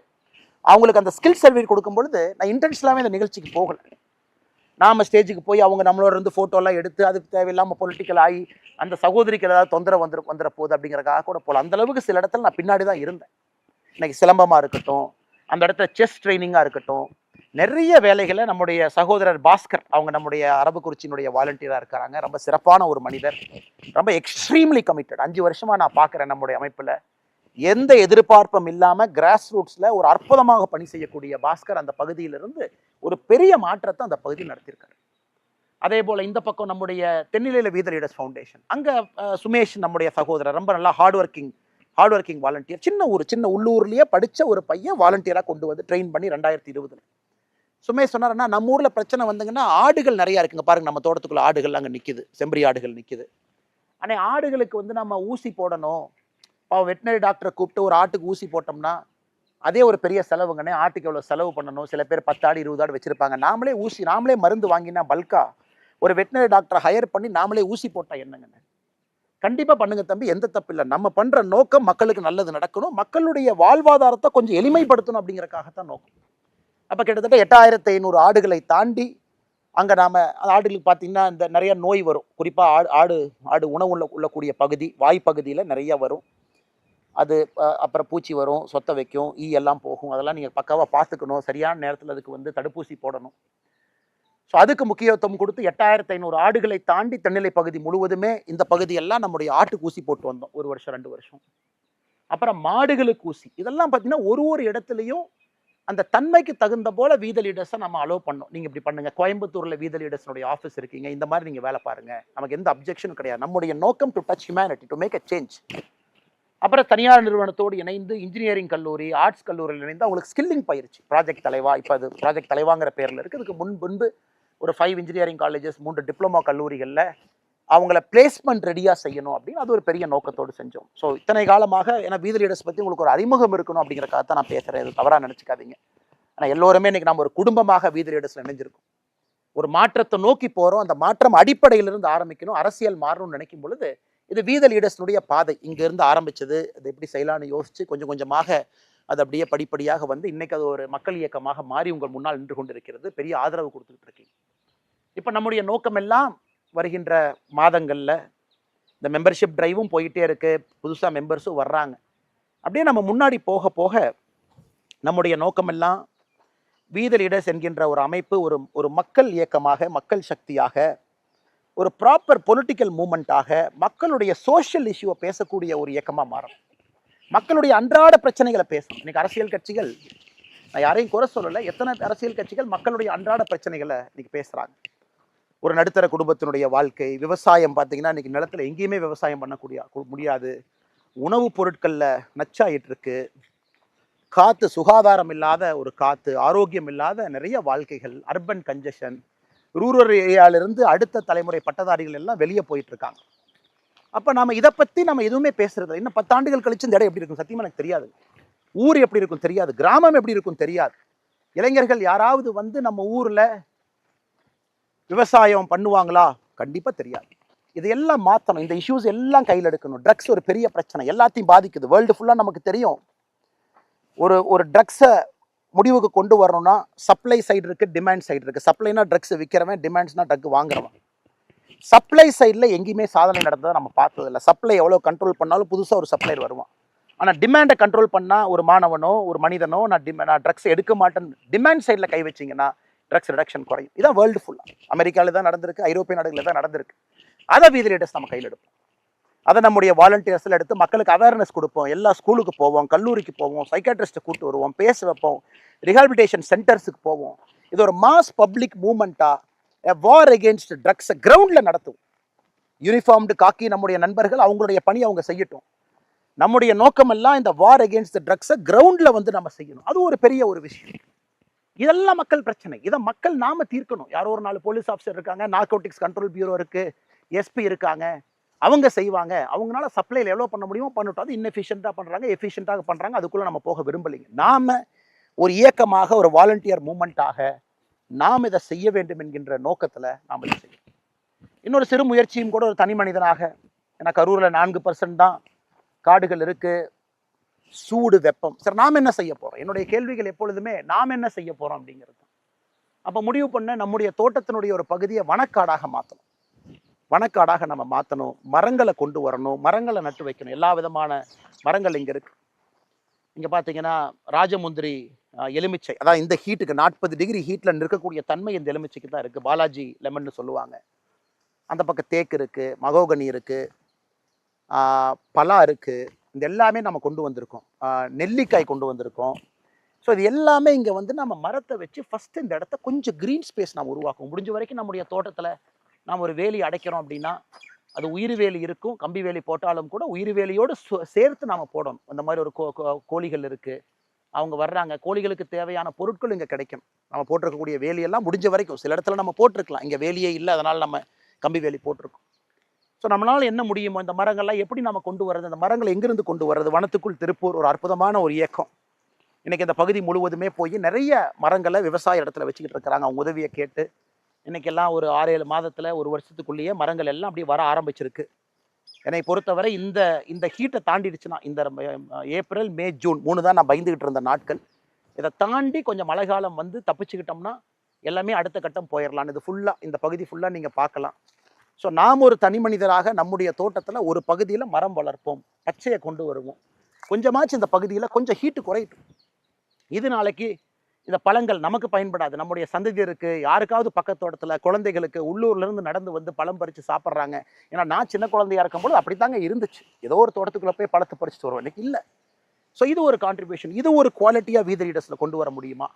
அவங்களுக்கு அந்த ஸ்கில் சர்வே கொடுக்கும் பொழுது நான் இன்டென்ஷனலாகவே இந்த நிகழ்ச்சிக்கு போகலை. நாம் ஸ்டேஜுக்கு போய் அவங்க நம்மளோட இருந்து ஃபோட்டோலாம் எடுத்து அது தேவையில்லாமல் பொலிட்டிக்கல் ஆகி அந்த சகோதரிக்கு ஏதாவது தொந்தரவு வந்துட போகுது அப்படிங்கிறக்காக கூட போகல. அந்தளவுக்கு சில இடத்துல நான் பின்னாடி தான் இருந்தேன். இன்னைக்கு சிலம்பமாக இருக்கட்டும், அந்த இடத்துல செஸ் ட்ரைனிங்காக இருக்கட்டும், நிறைய வேலைகளை நம்முடைய சகோதரர் பாஸ்கர், அவங்க நம்முடைய அரவக்குறிச்சியினுடைய வாலண்டியராக இருக்கிறாங்க. ரொம்ப சிறப்பான ஒரு மனிதர், ரொம்ப எக்ஸ்ட்ரீம்லி கமிட்டட். 5 வருஷமாக நான் பார்க்குறேன் நம்முடைய அமைப்பில் எந்த எதிர்பார்ப்பும் இல்லாமல் கிராஸ் ரூட்ஸில் ஒரு அற்புதமாக பணி செய்யக்கூடிய பாஸ்கர் அந்த பகுதியிலிருந்து ஒரு பெரிய மாற்றத்தை அந்த பகுதியில் நடத்தியிருக்காரு. அதே போல் இந்த பக்கம் நம்முடைய தென்னிலையில் வி த லீடர்ஸ் ஃபவுண்டேஷன், அங்கே சுமேஷ் நம்முடைய சகோதரர் ரொம்ப நல்லா ஹார்ட் ஒர்க்கிங் வாலண்டியர். சின்ன உள்ளூர்லேயே படித்த ஒரு பையன் வாலண்டியராக கொண்டு வந்து ட்ரெயின் பண்ணி 2020 சுமேஷ் சொன்னார்னா, நம்ம ஊரில் பிரச்சனை வந்தங்கன்னா ஆடுகள் நிறையா இருக்குங்க பாருங்க, நம்ம தோட்டத்துக்குள்ள ஆடுகள் அங்கே நிற்கிது, செம்பரி ஆடுகள் நிற்கிது. ஆனால் ஆடுகளுக்கு வந்து நம்ம ஊசி போடணும், வெட்டினரி டாக்டரை கூப்பிட்டு ஒரு ஆட்டுக்கு ஊசி போட்டோம்னா அதே ஒரு பெரிய செலவுங்கண்ணே. ஆட்டுக்கு எவ்வளோ செலவு பண்ணணும், சில பேர் 10 ஆடு 20 ஆடு வச்சுருப்பாங்க. நாமளே மருந்து வாங்கினா பல்கா ஒரு வெட்டினரி டாக்டரை ஹையர் பண்ணி நாமளே ஊசி போட்டால் என்னங்கண்ணே? கண்டிப்பாக பண்ணுங்க தம்பி, எந்த தப்பு இல்லை. நம்ம பண்ணுற நோக்கம் மக்களுக்கு நல்லது நடக்கணும், மக்களுடைய வாழ்வாதாரத்தை கொஞ்சம் எளிமைப்படுத்தணும் அப்படிங்கிறக்காகத்தான் நோக்கம். அப்போ கிட்டத்தட்ட 8500 ஆடுகளை தாண்டி அங்கே நாம் ஆடுகளுக்கு பார்த்தீங்கன்னா இந்த நிறைய நோய் வரும். குறிப்பாக ஆடு உணவு உள்ளக்கூடிய பகுதி, வாய்ப்பகுதியில் நிறைய வரும். அது அப்புறம் பூச்சி வரும், சொத்தை வைக்கும், ஈ எல்லாம் போகும். அதெல்லாம் நீங்கள் பக்காவாக பார்த்துக்கணும், சரியான நேரத்தில் அதுக்கு வந்து தடுப்பூசி போடணும். ஸோ அதுக்கு முக்கியத்துவம் கொடுத்து 8500 ஆடுகளை தாண்டி தென்னிலை பகுதி முழுவதுமே இந்த பகுதியெல்லாம் நம்முடைய ஆட்டுக்கு ஊசி போட்டு வந்தோம் 1 வருஷம் 2 வருஷம். அப்புறம் மாடுகளுக்கு ஊசி. இதெல்லாம் பார்த்தீங்கன்னா ஒரு இடத்துலையும் அந்த தன்மைக்கு தகுந்த போல வி த லீடர்ஸை நம்ம அலோவ் பண்ணோம். நீங்கள் இப்படி பண்ணுங்க, கோயம்புத்தூரில் வி த லீடர்ஸனுடைய ஆஃபீஸ் இருக்கீங்க, இந்த மாதிரி நீங்கள் வேலை பாருங்க, நமக்கு எந்த அப்ஜெக்ஷனும் கிடையாது. நம்முடைய நோக்கம் to touch humanity, to make a change. அப்புறம் தனியார் நிறுவனத்தோடு இணைந்து இன்ஜினியரிங் கல்லூரி, ஆர்ட்ஸ் கல்லூரியில் இணைந்து அவங்களுக்கு ஸ்கில்லிங் பயிற்சி, ப்ராஜெக்ட் தலைவா, இப்போ அது ப்ராஜெக்ட் தலைவாங்கிற பேரில் இருக்குது. இதுக்கு முன்பு ஒரு 5 இன்ஜினியரிங் காலேஜஸ், 3 டிப்ளமோ கல்லூரிகளில் அவங்கள பிளேஸ்மெண்ட் ரெடியாக செய்யணும் அப்படின்னு அது ஒரு பெரிய நோக்கத்தோடு செஞ்சோம். ஸோ இத்தனை காலமாக, ஏன்னா வி த லீடர்ஸ் பற்றி உங்களுக்கு ஒரு அறிமுகம் இருக்கணும் அப்படிங்கிறக்காக தான் நான் பேசுகிறேன், இது தவறாக நினச்சிக்காதீங்க. ஆனால் எல்லோருமே இன்றைக்கி நம்ம ஒரு குடும்பமாக வி த லீடர்ஸில் இணைஞ்சிருக்கோம். ஒரு மாற்றத்தை நோக்கி போகிறோம், அந்த மாற்றம் அடிப்படையிலிருந்து ஆரம்பிக்கணும், அரசியல் மாறணும்னு நினைக்கும் பொழுது இது வி த லீடர்ஸ்னுடைய பாதை. இங்கேருந்து ஆரம்பிச்சது, அது எப்படி செய்யலான்னு யோசித்து கொஞ்சம் கொஞ்சமாக அது அப்படியே படிப்படியாக வந்து இன்னைக்கு அது ஒரு மக்கள் இயக்கமாக மாறி உங்கள் முன்னால் நின்று கொண்டிருக்கிறது. பெரிய ஆதரவு கொடுத்துக்கிட்டு இருக்கீங்க. இப்போ நம்முடைய நோக்கம் எல்லாம் வருகின்ற மாதங்களில் இந்த மெம்பர்ஷிப் டிரைவும் போயிட்டே இருக்கு, புதுசாக மெம்பர்ஸும் வர்றாங்க. அப்படியே நம்ம முன்னாடி போக போக நம்முடைய நோக்கமெல்லாம் வி த லீடர்ஸ் என்கின்ற ஒரு அமைப்பு ஒரு மக்கள் இயக்கமாக, மக்கள் சக்தியாக, ஒரு ப்ராப்பர் பொலிட்டிக்கல் மூமெண்ட்டாக, மக்களுடைய சோஷியல் இஷ்யூவை பேசக்கூடிய ஒரு இயக்கமாக மாறும். மக்களுடைய அன்றாட பிரச்சனைகளை பேசணும். இன்னைக்கு அரசியல் கட்சிகள், நான் யாரையும் குறை சொல்லலை, எத்தனை அரசியல் கட்சிகள் மக்களுடைய அன்றாட பிரச்சனைகளை இன்னைக்கு பேசுகிறாங்க. ஒரு நடுத்தர குடும்பத்தினுடைய வாழ்க்கை, விவசாயம் பார்த்தீங்கன்னா இன்னைக்கு நிலத்தில் எங்கேயுமே விவசாயம் பண்ணக்கூடிய முடியாது, உணவுப் பொருட்களில் நச்சாயிட்டு இருக்கு, காற்று சுகாதாரம் இல்லாத ஒரு காற்று, ஆரோக்கியம் இல்லாத நிறைய வாழ்க்கைகள், அர்பன் கன்ஜெஷன், ரூரல் ஏரியாவிலிருந்து அடுத்த தலைமுறை பட்டதாரிகள் எல்லாம் வெளியே போயிட்டு இருக்காங்க. அப்போ நாம் இதை பற்றி நம்ம எதுவுமே பேசுறது. இன்னும் 10 ஆண்டுகள் கழிச்சு இந்த இடம் எப்படி இருக்கும் சத்தியமாக எனக்கு தெரியாது. ஊர் எப்படி இருக்கும் தெரியாது, கிராமம் எப்படி இருக்கும் தெரியாது. இளைஞர்கள் யாராவது வந்து நம்ம ஊரில் விவசாயம் பண்ணுவாங்களா? கண்டிப்பாக தெரியாது. இதையெல்லாம் மாற்றணும், இந்த இஷ்யூஸ் எல்லாம் கையில் எடுக்கணும். ட்ரக்ஸ் ஒரு பெரிய பிரச்சனை, எல்லாத்தையும் பாதிக்குது. வேர்ல்டு ஃபுல்லாக நமக்கு தெரியும். ஒரு ட்ரக்ஸை முடிவுக்கு கொண்டு வரணும்னா சப்ளை சைடு இருக்குது, டிமாண்ட் சைடு இருக்குது. சப்ளைனா ட்ரக்ஸ் விற்கிறவன், டிமாண்ட்ஸ்னா ட்ரக் வாங்குறவன். சப்ளை சைடில் எங்கேயுமே சாதனை நடந்ததை நம்ம பார்த்ததில்லை. சப்ளை எவ்வளோ கண்ட்ரோல் பண்ணாலும் புதுசாக ஒரு சப்ளையர் வருவான். ஆனால் டிமாண்டை கண்ட்ரோல் பண்ணால் ஒரு மாணவனோ ஒரு மனிதனோ நான் ட்ரக்ஸ் எடுக்க மாட்டேன்னு டிமாண்ட் சைடில் கை வச்சிங்கன்னா ட்ரக்ஸ் ரிடக்ஷன் குறையும். இதான் வேர்ல்டு ஃபுல்லாக, அமெரிக்காவில் தான் நடந்திருக்கு, ஐரோப்பிய நாடுகளில் தான் நடந்திருக்கு. அதை வி த லீடர்ஸ் நம்ம கையில் எடுப்போம். அதை நம்முடைய வாலண்டியர்ஸில் எடுத்து மக்களுக்கு அவேர்னஸ் கொடுப்போம். எல்லா ஸ்கூலுக்கு போவோம், கல்லூரிக்கு போவோம், சைக்காட்ரிஸ்ட்டை கூப்பிட்டு வருவோம், பேச வைப்போம், ரிஹாபிலிட்டேஷன் சென்டர்ஸுக்கு போவோம். இது ஒரு மாஸ் பப்ளிக் மூவ்மெண்ட்டாக வார் அகெயின்ஸ்ட் ட்ரக்ஸை கிரவுண்டில் நடத்துவோம். யூனிஃபார்ம்டு காக்கி நம்முடைய நண்பர்கள் அவங்களுடைய பணி அவங்க செய்யட்டும். நம்முடைய நோக்கமெல்லாம் இந்த வார் அகெயின்ஸ்ட் ட்ரக்ஸை கிரவுண்டில் வந்து நம்ம செய்யணும். அது ஒரு பெரிய ஒரு விஷயம். இதெல்லாம் மக்கள் பிரச்சனை, இதை மக்கள் நாம தீர்க்கணும். யாரோ ஒரு 4 போலீஸ் ஆஃபீஸர் இருக்காங்க, நார்கோட்டிக்ஸ் கண்ட்ரோல் பியூரோ இருக்குது, எஸ்பி இருக்காங்க, அவங்க செய்வாங்க, அவங்களால சப்ளைல எவ்வளோ பண்ண முடியுமோ பண்ணட்டும். அது இன்னெஃபிஷியண்ட்டாக பண்ணுறாங்க, எஃபிஷியண்ட்டாக பண்ணுறாங்க. அதுக்குள்ளே நம்ம போக விரும்பலைங்க. நாம் ஒரு இயக்கமாக, ஒரு வாலண்டியர் மூமெண்ட்டாக நாம் இதை செய்ய வேண்டும் என்கின்ற நோக்கத்தில் நாம் இதை செய்யணும். இன்னொரு சிறு முயற்சியும் கூட ஒரு தனி மனிதனாக, ஏன்னா கரூரில் 4% தான் காடுகள் இருக்கு, சூடு வெப்பம். சரி, நாம் என்ன செய்ய போகிறோம்? என்னுடைய கேள்விகள் எப்பொழுதுமே நாம் என்ன செய்ய போகிறோம் அப்படிங்கிறது. அப்போ முடிவு பண்ண நம்முடைய தோட்டத்தினுடைய ஒரு பகுதியை வனக்காடாக மாற்றணும். வனக்காடாக நம்ம மாற்றணும், மரங்களை கொண்டு வரணும், மரங்களை நட்டு வைக்கணும். எல்லா விதமான மரங்கள் இங்கே இருக்கு. இங்கே பார்த்தீங்கன்னா ராஜமுந்திரி எலுமிச்சை, அதாவது இந்த ஹீட்டுக்கு 40 டிகிரி ஹீட்டில் நிற்கக்கூடிய தன்மை இந்த எலுமிச்சைக்கு தான் இருக்குது. பாலாஜி லெமன்னு சொல்லுவாங்க. அந்த பக்கம் தேக்கு இருக்குது, மகோகனி இருக்குது, பலா இருக்குது. இந்த எல்லாமே நம்ம கொண்டு வந்திருக்கோம். நெல்லிக்காய் கொண்டு வந்திருக்கோம். ஸோ இது எல்லாமே இங்கே வந்து நம்ம மரத்தை வச்சு ஃபஸ்ட்டு இந்த இடத்த கொஞ்சம் க்ரீன் ஸ்பேஸ் நாம் உருவாக்கும். முடிஞ்ச வரைக்கும் நம்முடைய தோட்டத்தில் நாம் ஒரு வேலி அடைக்கிறோம் அப்படின்னா அது உயிர் வேலி இருக்கும். கம்பி வேலி போட்டாலும் கூட உயிர் வேலியோடு சேர்த்து நாம் போடணும். அந்த மாதிரி ஒரு கோழிகள் இருக்குது, அவங்க வர்றாங்க, கோழிகளுக்கு தேவையான பொருட்கள் இங்கே கிடைக்கும். நம்ம போட்டிருக்கக்கூடிய வேலியெல்லாம் முடிஞ்ச வரைக்கும் சில இடத்துல நம்ம போட்டிருக்கலாம், இங்கே வேலியே இல்லை, அதனால் நம்ம கம்பி வேலி போட்டிருக்கோம். ஸோ நம்மளால் என்ன முடியுமோ இந்த மரங்கள்லாம் எப்படி நம்ம கொண்டு வர்றது, அந்த மரங்களை எங்கிருந்து கொண்டு வர்றது. வனத்துக்குள் திருப்பூர் ஒரு அற்புதமான ஒரு இயக்கம். இன்றைக்கி இந்த பகுதி முழுவதுமே போய் நிறைய மரங்களை விவசாய இடத்துல வச்சுக்கிட்டு இருக்கிறாங்க. அவங்க உதவியை கேட்டு இன்றைக்கெல்லாம் ஒரு 6-7 மாதத்தில், ஒரு வருஷத்துக்குள்ளேயே மரங்கள் எல்லாம் அப்படி வர ஆரம்பிச்சிருக்கு. என்னை பொறுத்தவரை இந்த ஹீட்டை தாண்டிடுச்சுன்னா, இந்த ஏப்ரல், மே, ஜூன் 3 தான் நான் பயந்துக்கிட்டு இருந்த நாட்கள். இதை தாண்டி கொஞ்சம் மழை காலம் வந்து தப்பிச்சுக்கிட்டோம்னா எல்லாமே அடுத்த கட்டம் போயிடலாம். இது ஃபுல்லாக, இந்த பகுதி ஃபுல்லாக நீங்கள் பார்க்கலாம். ஸோ நாம் ஒரு தனி மனிதராக நம்முடைய தோட்டத்தில் ஒரு பகுதியில் மரம் வளர்ப்போம், பச்சையை கொண்டு வருவோம். கொஞ்சமாச்சு இந்த பகுதியில் கொஞ்சம் ஹீட்டு குறையட்டும். இது நாளைக்கு இந்த பழங்கள் நமக்கு பயன்படாது, நம்முடைய சந்ததியருக்கு, யாருக்காவது பக்கத்தோட்டத்தில் குழந்தைகளுக்கு உள்ளூர்லேருந்து நடந்து வந்து பழம் பறித்து சாப்பிட்றாங்க. ஏன்னா நான் சின்ன குழந்தையாக இருக்கும்போது அப்படித்தாங்க இருந்துச்சு. ஏதோ ஒரு தோட்டத்துக்குள்ளே போய் பழத்தை பறிச்சுட்டு வருவோம், இன்னைக்கு இல்லை. ஸோ இது ஒரு கான்ட்ரிபியூஷன். இது ஒரு குவாலிட்டியாக வீத லீடர்ஸில் கொண்டு வர முடியுமா?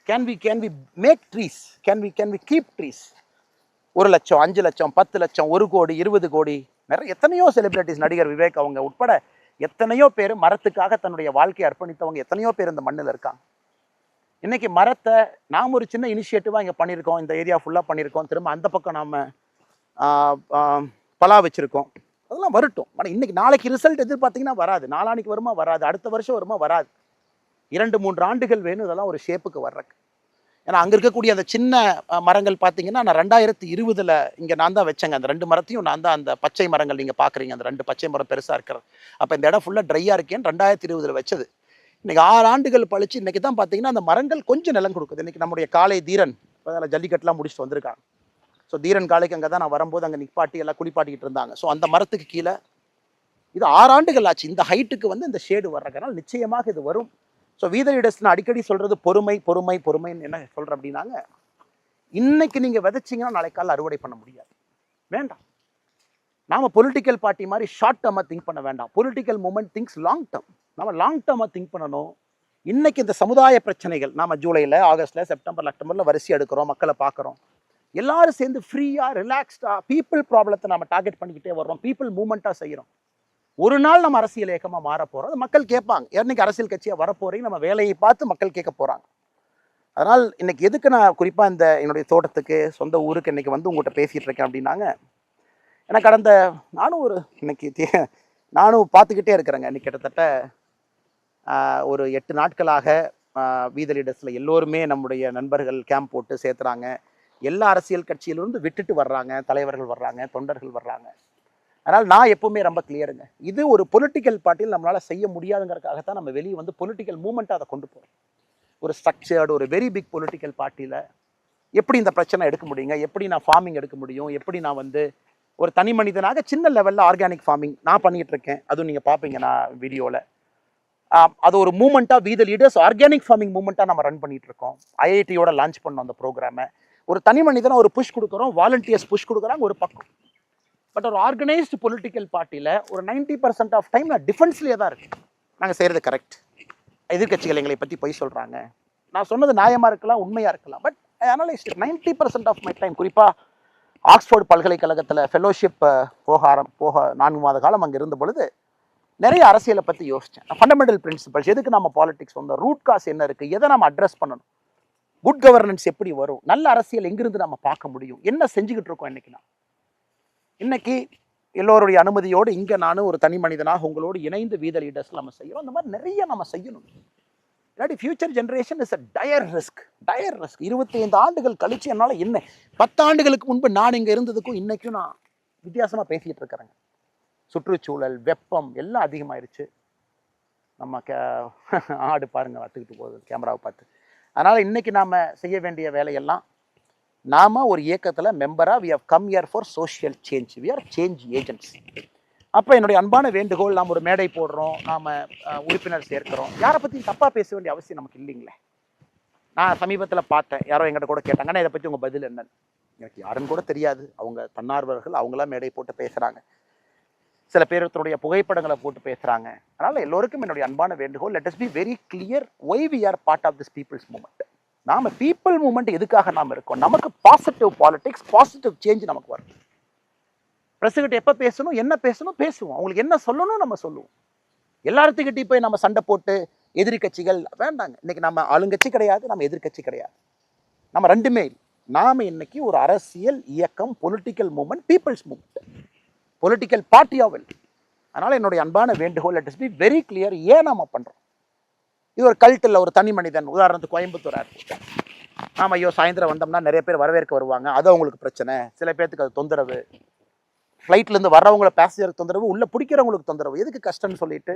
Can we make trees, can we keep trees? 1 லட்சம், 5 லட்சம், 10 லட்சம், 1 கோடி, 20 கோடி, நிறைய எத்தனையோ செலிபிரிட்டிஸ், நடிகர் விவேக் அவங்க உட்பட எத்தனையோ பேர் மரத்துக்காக தன்னுடைய வாழ்க்கையை அர்ப்பணித்தவங்க எத்தனையோ பேர் இந்த மண்ணில் இருக்காங்க. இன்னைக்கு மரத்தை நாம் ஒரு சின்ன இனிஷியேட்டிவாக இங்கே பண்ணியிருக்கோம், இந்த ஏரியா ஃபுல்லாக பண்ணியிருக்கோம். திரும்ப அந்த பக்கம் நாம் பலா வச்சுருக்கோம். அதெல்லாம் வரட்டும். ஆனால் இன்னைக்கு நாளைக்கு ரிசல்ட் எதிர்பார்த்தீங்கன்னா வராது, நாளானிக்கு வருமா வராது, அடுத்த வருஷம் வருமா வராது. 2-3 ஆண்டுகள் வேணும் இதெல்லாம் ஒரு ஷேப்புக்கு வர்றக்கு. ஏன்னா அங்கே இருக்கக்கூடிய அந்த சின்ன மரங்கள் பார்த்தீங்கன்னா நான் 2020 இங்கே நான் தான் வச்சேங்க. அந்த 2 மரத்தையும் நான் தான், அந்த பச்சை மரங்கள் நீங்கள் பார்க்குறீங்க, அந்த 2 பச்சை மரம் பெருசாக இருக்கிறது. அப்போ இந்த இடம் ஃபுல்லாக ட்ரையாக இருக்கேன்னு 2020 வச்சது. இன்றைக்கி 6 ஆண்டுகள் பழிச்சு இன்றைக்கி தான் பார்த்தீங்கன்னா அந்த மரங்கள் கொஞ்சம் நிலம் கொடுக்குது. இன்றைக்கி நம்முடைய காளை தீரன் அதில் ஜல்லிக்கட்டுலாம் முடிச்சுட்டு வந்திருக்காங்க. ஸோ தீரன் காளைக்கு அங்கே தான் நான் வரும்போது அங்கே நிப்பாட்டி எல்லாம் குளிப்பாட்டிக்கிட்டு இருந்தாங்க. ஸோ அந்த மரத்துக்கு கீழே இது 6 ஆண்டுகள் ஆச்சு. இந்த ஹைட்டுக்கு வந்து இந்த ஷேடு வர்றதுனால நிச்சயமாக இது வரும். ஸோ வீத லீடர்ஸ் நான் அடிக்கடி சொல்கிறது பொறுமை பொறுமை பொறுமைன்னு என்ன சொல்கிறேன் அப்படின்னாங்க, இன்னைக்கு நீங்கள் விதைச்சிங்கன்னா நாளைக்கு காலையில் அறுவடை பண்ண முடியாது. வேண்டாம். நாம் பொலிட்டிக்கல் பார்ட்டி மாதிரி ஷார்ட் டேர்மாக திங்க் பண்ண வேண்டாம். Political moment things long term. நம்ம லாங் டேர்மாக திங்க் பண்ணணும். இன்னைக்கு இந்த சமுதாய பிரச்சனைகள் நாம் ஜூலையில், ஆகஸ்ட்டில், செப்டம்பரில், அக்டோபரில் வரிசை எடுக்கிறோம், மக்களை பார்க்குறோம். எல்லாரும் சேர்ந்து ஃப்ரீயாக ரிலாக்ஸ்டாக பீப்புள் ப்ராப்ளத்தை நம்ம டார்கெட் பண்ணிக்கிட்டே வர்றோம், பீப்புள் மூமெண்ட்டாக செய்கிறோம். ஒரு நாள் நம்ம அரசியல் இயக்கமாக மாற போகிறோம். அது மக்கள் கேட்பாங்க, என்னைக்கு அரசியல் கட்சியாக வரப்போறீங்க, நம்ம வேலையை பார்த்து மக்கள் கேட்க போகிறாங்க. அதனால் இன்னைக்கு எதுக்கு நான் குறிப்பாக இந்த என்னுடைய தோட்டத்துக்கு, சொந்த ஊருக்கு இன்னைக்கு வந்து உங்கள்கிட்ட பேசிகிட்டு இருக்கேன் அப்படின்னாங்க, எனக்கு கடந்த நானும் பார்த்துக்கிட்டே இருக்கிறேங்க. இன்னைக்கு கிட்டத்தட்ட ஒரு 8 நாட்களாக வீத லீடர்ஸில் எல்லோருமே நம்முடைய நண்பர்கள் கேம்ப் போட்டு சேர்த்துறாங்க. எல்லா அரசியல் கட்சியிலிருந்து விட்டுட்டு வர்றாங்க, தலைவர்கள் வர்றாங்க, தொண்டர்கள் வர்றாங்க. அதனால் நான் எப்பவுமே ரொம்ப கிளியருங்க, இது ஒரு பொலிட்டிக்கல் பார்ட்டியில் நம்மளால் செய்ய முடியாதுங்கிறதுக்காகத்தான் நம்ம வெளியே வந்து பொலிட்டிக்கல் மூமெண்ட்டாக அதை கொண்டு போகிறோம். ஒரு ஸ்ட்ரக்சர்டு, ஒரு வெரி பிக் பொலிட்டிக்கல் பார்ட்டியில் எப்படி இந்த பிரச்சனை எடுக்க முடியுங்க, எப்படி நான் ஃபார்மிங் எடுக்க முடியும், எப்படி நான் வந்து ஒரு தனி மனிதனாக சின்ன லெவலில் ஆர்கானிக் ஃபார்மிங் நான் பண்ணிகிட்டு இருக்கேன். அதுவும் நீங்கள் பார்ப்பீங்க நான் வீடியோவில். அது ஒரு மூமெண்ட்டாக வீத லீடர்ஸ் ஆர்கானிக் ஃபார்மிங் மூமெண்ட்டாக நம்ம ரன் பண்ணிகிட்டு இருக்கோம். ஐஐடியோட லான்ச் பண்ணோம் அந்த ப்ரோக்ராமை. ஒரு தனி மனிதனாக ஒரு புஷ் கொடுக்குறோம், வாலண்டியர்ஸ் புஷ் கொடுக்குறாங்க ஒரு பக்கம். பட் ஒரு ஆர்கனைஸ்டு பொலிட்டிக்கல் பார்ட்டியில் ஒரு 90% ஆஃப் டைம் நான் டிஃபென்ஸ்லேயே தான் இருக்கேன். நாங்கள் செய்கிறது கரெக்ட், எதிர்கட்சிகள் எங்களை பற்றி பொய் சொல்கிறாங்க, நான் சொன்னது நியாயமாக இருக்கலாம், உண்மையாக இருக்கலாம். But I analysed 90% of my time. குறிப்பாக ஆக்ஸ்ஃபோர்டு பல்கலைக்கழகத்தில் ஃபெலோஷிப் போக 4 மாத காலம் அங்கே இருந்த பொழுது நிறைய அரசியலை பற்றி யோசித்தேன். ஃபண்டமெண்டல் பிரின்சிபல்ஸ், எதுக்கு நம்ம பாலிடிக்ஸ் வந்தோம், ரூட் காஸ் என்ன இருக்குது, எதை நம்ம அட்ரஸ் பண்ணணும், குட் கவர்னன்ஸ் எப்படி வரும், நல்ல அரசியல் எங்கிருந்து நம்ம பார்க்க முடியும், என்ன செஞ்சுக்கிட்டு இருக்கோம் இன்னைக்கு. இன்னைக்கு எல்லோருடைய அனுமதியோடு இங்கே நானும் ஒரு தனி மனிதனாக உங்களோடு இணைந்து வீத லீடர்ஸ் நம்ம செய்கிறோம். அந்த மாதிரி நிறைய நம்ம செய்யணும். இல்லாட்டி future generation is a dire risk. 25 ஆண்டுகள் கழிச்சு என்னால் என்ன 10 ஆண்டுகளுக்கு முன்பு நான் இங்கே இருந்ததுக்கும் இன்னைக்கும் நான் வித்தியாசமாக பேசிகிட்டு இருக்கிறேங்க. சுற்றுச்சூழல், வெப்பம் எல்லாம் அதிகமாயிருச்சு. நம்ம ஆடு பாருங்க வத்துக்கிட்டு போகுது கேமராவை பார்த்து. அதனால் இன்னைக்கு நாம் செய்ய வேண்டிய வேலையெல்லாம், நாம் ஒரு இயக்கத்தில் மெம்பராக we have come here for social change, we are change agents. அப்போ என்னுடைய அன்பான வேண்டுகோள், நாம் ஒரு மேடை போடுறோம், நாம் உறுப்பினர் சேர்க்கிறோம், யாரை பற்றியும் தப்பாக பேச வேண்டிய அவசியம் நமக்கு இல்லைங்களே. நான் சமீபத்தில் பார்த்தேன், யாரோ எங்கிட்ட கூட கேட்டாங்கன்னா இதை பற்றி உங்கள் பதில் என்னன்னு. எனக்கு யாருன்னு கூட தெரியாது. அவங்க தன்னார்வர்கள், அவங்களாம் மேடை போட்டு பேசுகிறாங்க. சில பேருடைய புகைப்படங்களை போட்டு பேசுகிறாங்க. அதனால் எல்லோருக்கும் என்னுடைய அன்பான வேண்டுகோள், let us be very clear why we are part of this people's movement. நாம் பீப்புள் மூமெண்ட் எதுக்காக நாம் இருக்கோம்? நமக்கு பாசிட்டிவ் பாலிடிக்ஸ், பாசிட்டிவ் சேஞ்ச் நமக்கு வரும். பிரசிடென்ட் எப்போ பேசணும், என்ன பேசணும் பேசுவோம். அவங்களுக்கு என்ன சொல்லணும் நம்ம சொல்லுவோம். எல்லாத்துக்கிட்டையும் போய் நம்ம சண்டை போட்டு எதிரி கட்சிகள் வேண்டாங்க. இன்னைக்கு நம்ம ஆளுங்கட்சி கிடையாது, நம்ம எதிர்கட்சி கிடையாது, நம்ம ரெண்டுமே. நாம் இன்னைக்கு ஒரு அரசியல் இயக்கம், political movement, people's movement, political party ஆவல். அதனால் என்னுடைய அன்பான வேண்டுகோள், let us be very clear. ஏன் நம்ம பண்ணுறோம்? இது ஒரு கல்ட்டில் ஒரு தனி மனிதன். உதாரணத்துக்கு கோயம்புத்தூர் ஏர்போர்ட், நாம் ஐயோ சாயந்தரம் வந்தோம்னா நிறைய பேர் வரவேற்க வருவாங்க, அது அவங்களுக்கு பிரச்சனை. சில பேர்த்துக்கு அது தொந்தரவு. ஃப்ளைட்லேருந்து வர்றவங்கள பேசஞ்சருக்கு தொந்தரவு, உள்ளே பிடிக்கிறவங்களுக்கு தொந்தரவு. எதுக்கு கஷ்டம்னு சொல்லிட்டு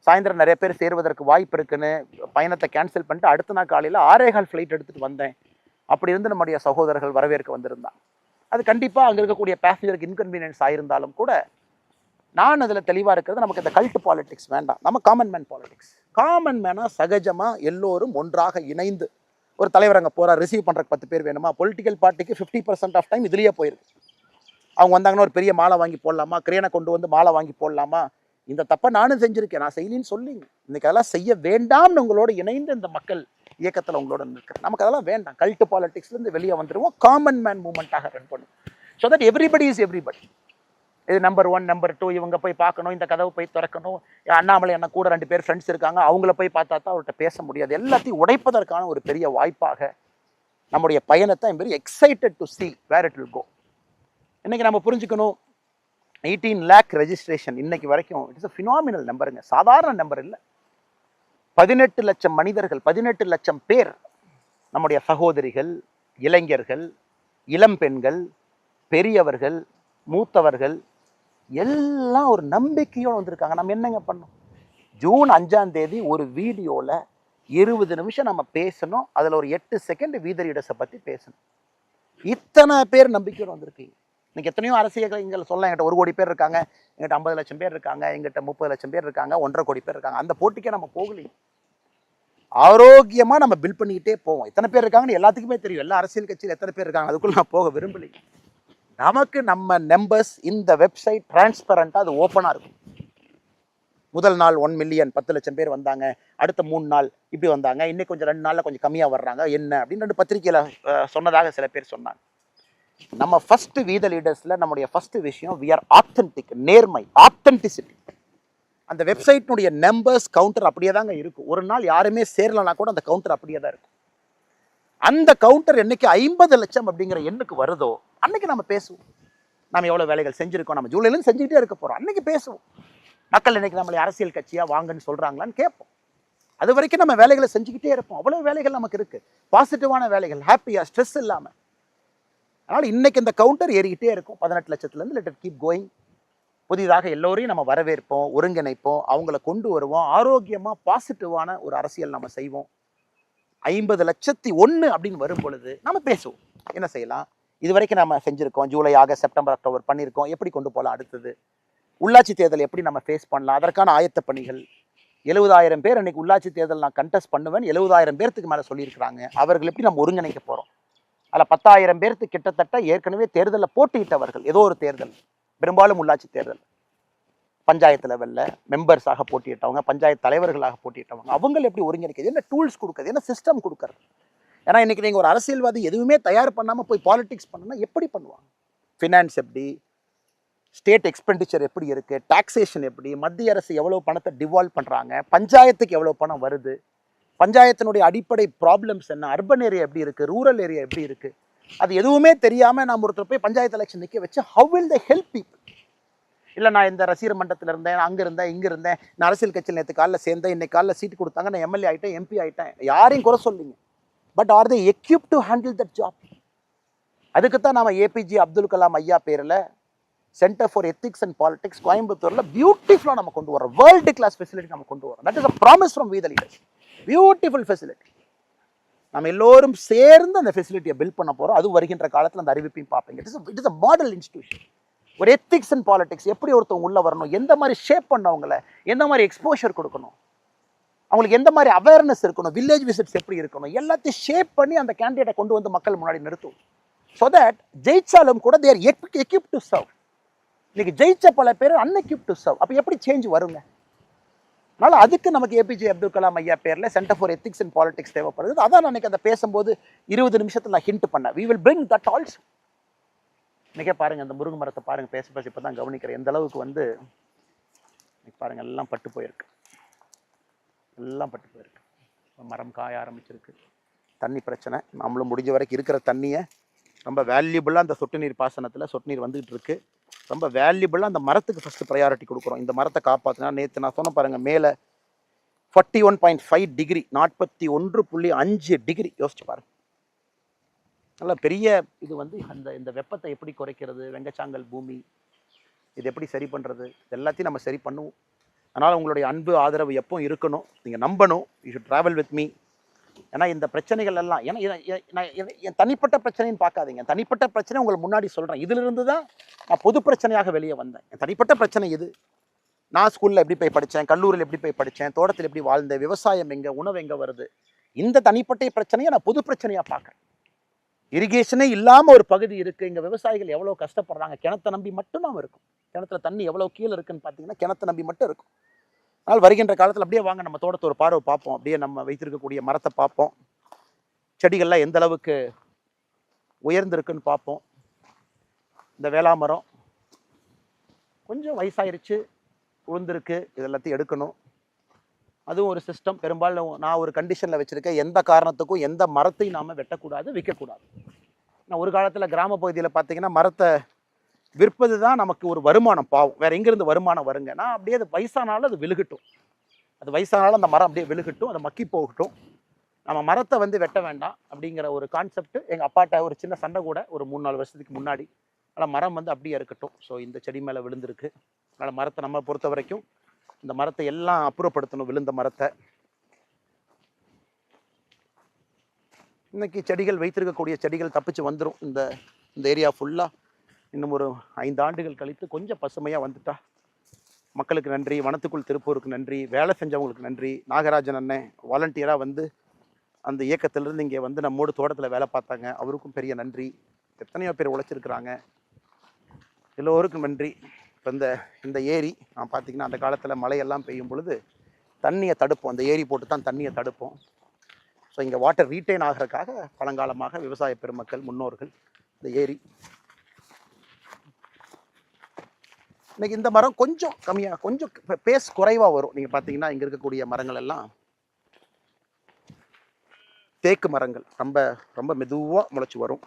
சாயந்தரம் நிறைய பேர் சேருவதற்கு வாய்ப்பு இருக்குன்னு பயணத்தை கேன்சல் பண்ணிட்டு அடுத்த நாள் காலையில் 6:15 ஃப்ளைட் எடுத்துகிட்டு வந்தேன். அப்படி இருந்து நம்முடைய சகோதரர்கள் வரவேற்க வந்திருந்தாங்க. அது கண்டிப்பாக அங்கே இருக்கக்கூடிய பேசஞ்சருக்கு இன்கன்வீனியன்ஸ் ஆயிருந்தாலும் கூட நான் அதில் தெளிவாக இருக்கிறது, நமக்கு இந்த கல்ட் பாலிடிக்ஸ் வேண்டாம். நம்ம காமன் மேன் பாலிடிக்ஸ். காமன் மேனாக சகஜமாக எல்லோரும் ஒன்றாக இணைந்து, ஒரு தலைவர் அங்கே போகிறார், ரிசீவ் பண்ணுறக்கு 10 பேர் வேணுமா? பொலிட்டிக்கல் பார்ட்டிக்கு 50% ஆஃப் டைம் இதுலேயே போயிருக்கு. அவங்க வந்தாங்கன்னா ஒரு பெரிய மாலை வாங்கி போடலாமா, கிரேனை கொண்டு வந்து மாலை வாங்கி போடலாமா? இந்த தப்பை நானும் செஞ்சுருக்கேன், நான் செய்யலின்னு சொல்லிங்க. இன்னைக்கு அதெல்லாம் செய்ய வேண்டாம்னு உங்களோட இணைந்து இந்த மக்கள் இயக்கத்தில் உங்களோட இருக்கிறேன். நமக்கு அதெல்லாம் வேண்டாம். கல்ட் பாலிடிக்ஸ்லேருந்து வெளியே வந்துடுவோம், காமன் மேன் மூமெண்ட்டாக ரன் பண்ணும். So that everybody is everybody. இது நம்பர் 1, நம்பர் 2, இவங்க போய் பார்க்கணும், இந்த கதவை போய் திறக்கணும், அண்ணாமலை என்ன கூட 2 பேர் ஃப்ரெண்ட்ஸ் இருக்காங்க, அவங்கள போய் பார்த்தா தான் அவர்கிட்ட பேச முடியாது. எல்லாத்தையும் உடைப்பதற்கான ஒரு பெரிய வாய்ப்பாக நம்முடைய பயணத்தை I'm very excited to see where it will go. இன்னைக்கு நம்ம புரிஞ்சுக்கணும், 18 lakh ரெஜிஸ்ட்ரேஷன் இன்னைக்கு வரைக்கும் இட்ஸ் அ ஃபினாமினல் நம்பருங்க. சாதாரண நம்பர் இல்லை. 18 லட்சம் மனிதர்கள், 18 லட்சம் பேர், நம்முடைய சகோதரிகள், இளைஞர்கள், இளம் பெண்கள், பெரியவர்கள், மூத்தவர்கள் எல்லாம் ஒரு நம்பிக்கையோடு வந்திருக்காங்க. நம்ம என்னங்க பண்ணோம்? ஜூன் 5ஆம் தேதி ஒரு வீடியோவில் 20 நிமிஷம் நம்ம பேசணும். அதில் ஒரு 8 செகண்ட் வீத லீடர்ஸை பற்றி பேசணும். இத்தனை பேர் நம்பிக்கையோடு வந்திருக்கீங்க. இன்னைக்கு எத்தனையோ அரசியல் இங்கே சொல்லலாம், எங்கிட்ட 1 கோடி பேர் இருக்காங்க, எங்கிட்ட 50 லட்சம் பேர் இருக்காங்க, எங்கிட்ட 30 லட்சம் பேர் இருக்காங்க, 1.5 கோடி பேர் இருக்காங்க. அந்த போட்டிக்கே நம்ம போகலைங்க. ஆரோக்கியமாக நம்ம பில்ட் பண்ணிக்கிட்டே போவோம். எத்தனை பேர் இருக்காங்கன்னு எல்லாத்துக்குமே தெரியும். எல்லா அரசியல் கட்சியில் எத்தனை பேர் இருக்காங்க, அதுக்குள்ள நான் போக விரும்பலைங்க. நமக்கு நம்ம நம்பர்ஸ் இந்த வெப்சைட் டிரான்ஸ்பரண்டாக அது ஓப்பனாக இருக்கும். முதல் நாள் 1 மில்லியன் 10 லட்சம் பேர் வந்தாங்க, அடுத்த 3 நாள் இப்படி வந்தாங்க, இன்னைக்கு கொஞ்சம் 2 நாளில் கொஞ்சம் கம்மியாக வர்றாங்க என்ன அப்படின்னு 2 பத்திரிகையில் சொன்னதாக சில பேர் சொன்னாங்க. நம்ம ஃபர்ஸ்ட் வீத லீடர்ஸில் நம்முடைய ஃபர்ஸ்ட் விஷயம் வி ஆர் ஆத்தென்டிக், நேர்மை, ஆத்தென்டிசிட்டி. அந்த வெப்சைட்னுடைய நம்பர்ஸ் கவுண்டர் அப்படியே தாங்க இருக்கும். ஒரு நாள் யாருமே சேரலனா கூட அந்த கவுண்டர் அப்படியே தான் இருக்கும். அந்த கவுண்டர் என்னைக்கு 50 லட்சம் அப்படிங்கிற எண்ணுக்கு வருதோ அன்னைக்கு நம்ம பேசுவோம். நம்ம எவ்வளோ வேலைகள் செஞ்சுருக்கோம், நம்ம ஜூலையிலேருந்து செஞ்சுக்கிட்டே இருக்க போகிறோம், அன்னைக்கு பேசுவோம். மக்கள் இன்னைக்கு நம்மளை அரசியல் கட்சியாக வாங்கன்னு சொல்கிறாங்களான்னு கேட்போம். அது வரைக்கும் நம்ம வேலைகளை செஞ்சுக்கிட்டே இருப்போம். அவ்வளோ வேலைகள் நமக்கு இருக்குது, பாசிட்டிவான வேலைகள், ஹாப்பியாக, ஸ்ட்ரெஸ் இல்லாமல். அதனால் இன்னைக்கு இந்த கவுண்டர் ஏறிக்கிட்டே இருக்கும். 18 லட்சத்துலேருந்து லெட் இட் கீப் கோயிங். புதிதாக எல்லோரையும் நம்ம வரவேற்போம், ஒருங்கிணைப்போம், அவங்கள கொண்டு வருவோம். ஆரோக்கியமாக பாசிட்டிவான ஒரு அரசியல் நம்ம செய்வோம். 50,01,000 அப்படின்னு வரும் பொழுது நம்ம பேசுவோம், என்ன செய்யலாம், இது வரைக்கும் நம்ம செஞ்சுருக்கோம், ஜூலை, ஆகஸ்ட், செப்டம்பர், அக்டோபர் பண்ணியிருக்கோம், எப்படி கொண்டு போகலாம், அடுத்தது உள்ளாட்சி தேர்தல் எப்படி நம்ம ஃபேஸ் பண்ணலாம், அதற்கான ஆயத்த பணிகள். 70,000 பேர் அன்றைக்கி உள்ளாட்சி தேர்தல் நான் கண்டெஸ்ட் பண்ணுவேன், 70,000 பேர்த்துக்கு மேலே சொல்லியிருக்கிறாங்க. அவர்கள் எப்படி நம்ம ஒருங்கிணைக்க போகிறோம்? அதில் 10,000 பேர்த்து கிட்டத்தட்ட ஏற்கனவே தேர்தலில் போட்டியிட்டவர்கள். ஏதோ ஒரு தேர்தல், பெரும்பாலும் உள்ளாட்சி தேர்தல், பஞ்சாயத்து லெவலில் மெம்பர்ஸாக போட்டியிட்டவங்க, பஞ்சாயத்து தலைவர்களாக போட்டியிட்டவங்க. அவங்க எப்படி ஒருங்கிணைக்கிறது, என்ன டூல்ஸ் கொடுக்குறது, என்ன சிஸ்டம் கொடுக்குறது? ஏன்னா இன்றைக்கி நீங்கள் ஒரு அரசியல்வாதி எதுவுமே தயார் பண்ணாமல் போய் பாலிடிக்ஸ் பண்ணணும்னா எப்படி பண்ணுவாங்க? ஃபினான்ஸ் எப்படி, ஸ்டேட் எக்ஸ்பெண்டிச்சர் எப்படி இருக்குது, டாக்ஸேஷன் எப்படி, மத்திய அரசு எவ்வளோ பணத்தை டிவால்வ் பண்ணுறாங்க, பஞ்சாயத்துக்கு எவ்வளோ பணம் வருது, பஞ்சாயத்தினுடைய அடிப்படை ப்ராப்ளம்ஸ் என்ன, அர்பன் ஏரியா எப்படி இருக்குது, ரூரல் ஏரியா எப்படி இருக்குது, அது எதுவுமே தெரியாமல் நாம் ஒருத்தர் போய் பஞ்சாயத்து எலெக்ஷன் நிற்க வச்சு how will they help people? இல்லை நான் இந்த ரசிகர் மன்றத்தில் இருந்தேன், அங்கே இருந்தேன், இங்கே இருந்தேன், நான் அரசியல் கட்சியில் நேற்று காலைல சேர்ந்தேன், இன்னைக்கு காலைல சீட்டு கொடுத்தாங்க, நான் எம்எல்ஏ ஆகிட்டேன், எம்பி ஆகிட்டேன், யாரையும் குறை சொல்லிங்க. But are they equip to handle that job? அதுக்கு தான் நாம ஏபிஜே அப்துல் கலாம் ஐயா பேரில் center for ethics and politics கோயம்புத்தூரில் பியூட்டிஃபுல்லாக நம்ம கொண்டு வரோம். வேர்ல்டு கிளாஸ் ஃபெசிலிட்டி நம்ம கொண்டு வரோம். That is a promise from we the leaders. Beautiful facility. நம்ம எல்லோரும் சேர்ந்து அந்த ஃபெசிலிட்டியை பில்ட் பண்ண போகிறோம். அது வருகின்ற காலத்தில் அந்த அறிவிப்பையும் பார்ப்பீங்க. It is a model institution. ஒரு எத்திக்ஸ் அண்ட் பாலிடிக்ஸ் எப்படி ஒருத்தவங்க உள்ள வரணும், எந்த மாதிரி ஷேப் பண்ணவங்கள, எந்த மாதிரி எக்ஸ்போஷர் கொடுக்கணும், அவங்களுக்கு எந்த மாதிரி அவேர்னஸ் இருக்கணும், வில்லேஜ் விசிட்ஸ் எப்படி இருக்கணும், எல்லாத்தையும் ஷேப் பண்ணி அந்த கேண்டிடேட்டை கொண்டு வந்து மக்கள் முன்னாடி நிறுத்தும். ஸோ தட் ஜெயிச்சாலும் கூட தேர் எக்யூப் டு சர்வ். இன்னைக்கு ஜெயிச்ச பல பேர் அன்எக்யூப் டு சர்வ். அப்போ எப்படி சேஞ்ச் வருங்க? அதனால அதுக்கு நமக்கு ஏபிஜே அப்துல் கலாம் ஐயா பேரில் center for ethics and politics தேவைப்படுது. அதான் நான் அந்த பேசும்போது 20 நிமிஷத்தில் நான் ஹிண்ட் பண்ணேன். We will bring that also. இன்னைக்கே பாருங்க, அந்த முருங்கை மரத்தை பாருங்க, பேச பேச இப்போ தான் கவனிக்கிறேன் எந்த அளவுக்கு வந்து பாருங்க எல்லாம் பட்டு போயிருக்கு. எல்லாம் பட்டு போயிருக்கு. மரம் காய ஆரம்பிச்சிருக்கு. தண்ணி பிரச்சனை. நம்மளும் முடிஞ்ச வரைக்கும் இருக்கிற தண்ணியை ரொம்ப வேல்யூபிளாக அந்த சொட்டு நீர் பாசனத்தில் சொட்டு நீர் வந்துகிட்டு இருக்கு. ரொம்ப வேல்யூபிளாக அந்த மரத்துக்கு ஃபஸ்ட்டு ப்ரையாரிட்டி கொடுக்குறோம். இந்த மரத்தை காப்பாற்றினா, நேற்று நான் சொன்ன பாருங்கள், மேலே 41.5 டிகிரி, 41.5 டிகிரி யோசிச்சு பாருங்க. நல்ல பெரிய இது வந்து இந்த வெப்பத்தை எப்படி குறைக்கிறது, வெங்கச்சாங்கல் பூமி இது எப்படி சரி பண்ணுறது, இது எல்லாத்தையும் நம்ம சரி பண்ணுவோம். அதனால் உங்களுடைய அன்பு ஆதரவு எப்போ இருக்கணும், நீங்கள் நம்பணும். You should travel with me. ஏன்னா இந்த பிரச்சனைகள் எல்லாம் என் தனிப்பட்ட பிரச்சனைன்னு பார்க்காதீங்க. தனிப்பட்ட பிரச்சனை உங்களுக்கு முன்னாடி சொல்கிறேன். இதிலிருந்து தான் நான் பொது பிரச்சனையாக வெளியே வந்தேன். என் தனிப்பட்ட பிரச்சனை இது. நான் ஸ்கூலில் எப்படி போய் படித்தேன், கல்லூரியில் எப்படி போய் படித்தேன், தோட்டத்தில் எப்படி வாழ்ந்தேன், விவசாயம் எங்கே, உணவு எங்கே வருது, இந்த தனிப்பட்ட பிரச்சனையை நான் பொது பிரச்சனையாக பார்க்குறேன். இரிகேஷனே இல்லாமல் ஒரு பகுதி இருக்குது. இங்கே விவசாயிகள் எவ்வளோ கஷ்டப்படுறாங்க. கிணத்தை நம்பி மட்டும் நாம் இருக்கும். கிணத்துல தண்ணி எவ்வளோ கீழே இருக்குன்னு பார்த்தீங்கன்னா கிணத்தை நம்பி மட்டும் இருக்கும். அதனால் வருகின்ற காலத்தில் அப்படியே வாங்க நம்ம தோட்டத்தை ஒரு பார்வை பார்ப்போம். அப்படியே நம்ம வைத்திருக்கக்கூடிய மரத்தை பார்ப்போம். செடிகள்லாம் எந்த அளவுக்கு உயர்ந்திருக்குன்னு பார்ப்போம். இந்த வேளாமரம் கொஞ்சம் வயசாயிருச்சு, உளுந்திருக்கு, இது எல்லாத்தையும் எடுக்கணும். அதுவும் ஒரு சிஸ்டம். பெரும்பாலும் நான் ஒரு கண்டிஷனில் வச்சுருக்கேன், எந்த காரணத்துக்கும் எந்த மரத்தையும் நாம் வெட்டக்கூடாது, விற்கக்கூடாது. நான் ஒரு காலத்தில் கிராம பகுதியில் பார்த்தீங்கன்னா மரத்தை விற்பது தான் நமக்கு ஒரு வருமானம். பாவம், வேறு எங்கேருந்து வருமானம் வருங்க? நான் அப்படியே அது வயசானாலும் அது விழுகட்டும், அது வயசானாலும் அந்த மரம் அப்படியே விழுகட்டும், அதை மக்கி போகட்டும், நம்ம மரத்தை வந்து வெட்ட வேண்டாம் அப்படிங்கிற ஒரு கான்செப்ட் எங்கள் அப்பாட்ட ஒரு சின்ன சண்டை கூட ஒரு 3-4 வருஷத்துக்கு முன்னாடி. அதனால் மரம் வந்து அப்படியே இருக்கட்டும். ஸோ இந்த செடி மேலே விழுந்திருக்கு. அதனால் மரத்தை நம்ம பொறுத்த வரைக்கும் இந்த மரத்தை எல்லாம் அப்புறப்படுத்தணும். விழுந்த மரத்தை இன்னைக்கு செடிகள் வைத்திருக்கக்கூடிய செடிகள் தப்பிச்சு வந்துடும். இந்த ஏரியா ஃபுல்லாக இன்னும் ஒரு 5 ஆண்டுகள் கழித்து கொஞ்சம் பசுமையாக வந்துட்டா மக்களுக்கு நன்றி, வனத்துக்குள் திருப்பூருக்கு நன்றி, வேலை செஞ்சவங்களுக்கு நன்றி. நாகராஜன் அண்ணன் வாலண்டியராக வந்து அந்த இயக்கத்திலிருந்து இங்கே வந்து நம்மோடு தோட்டத்தில் வேலை பார்த்தாங்க, அவருக்கும் பெரிய நன்றி. எத்தனையோ பேர் உழைச்சிருக்கிறாங்க, எல்லோருக்கும் நன்றி. இப்போ இந்த ஏரி நான் பார்த்தீங்கன்னா அந்த காலத்தில் மழையெல்லாம் பெய்யும் பொழுது தண்ணியை தடுப்போம், அந்த ஏரி போட்டு தான் தண்ணியை தடுப்போம். ஸோ இங்கே வாட்டர் ரீட்டைன் ஆகிறதுக்காக பழங்காலமாக விவசாய பெருமக்கள் முன்னோர்கள் இந்த ஏரி. இன்னைக்கு இந்த மரம் கொஞ்சம் கம்மியாக, கொஞ்சம் பேஸ் குறைவாக வரும். நீங்கள் பார்த்தீங்கன்னா இங்கே இருக்கக்கூடிய மரங்கள் எல்லாம் தேக்கு மரங்கள், ரொம்ப ரொம்ப மெதுவாக முளைச்சி வரும்,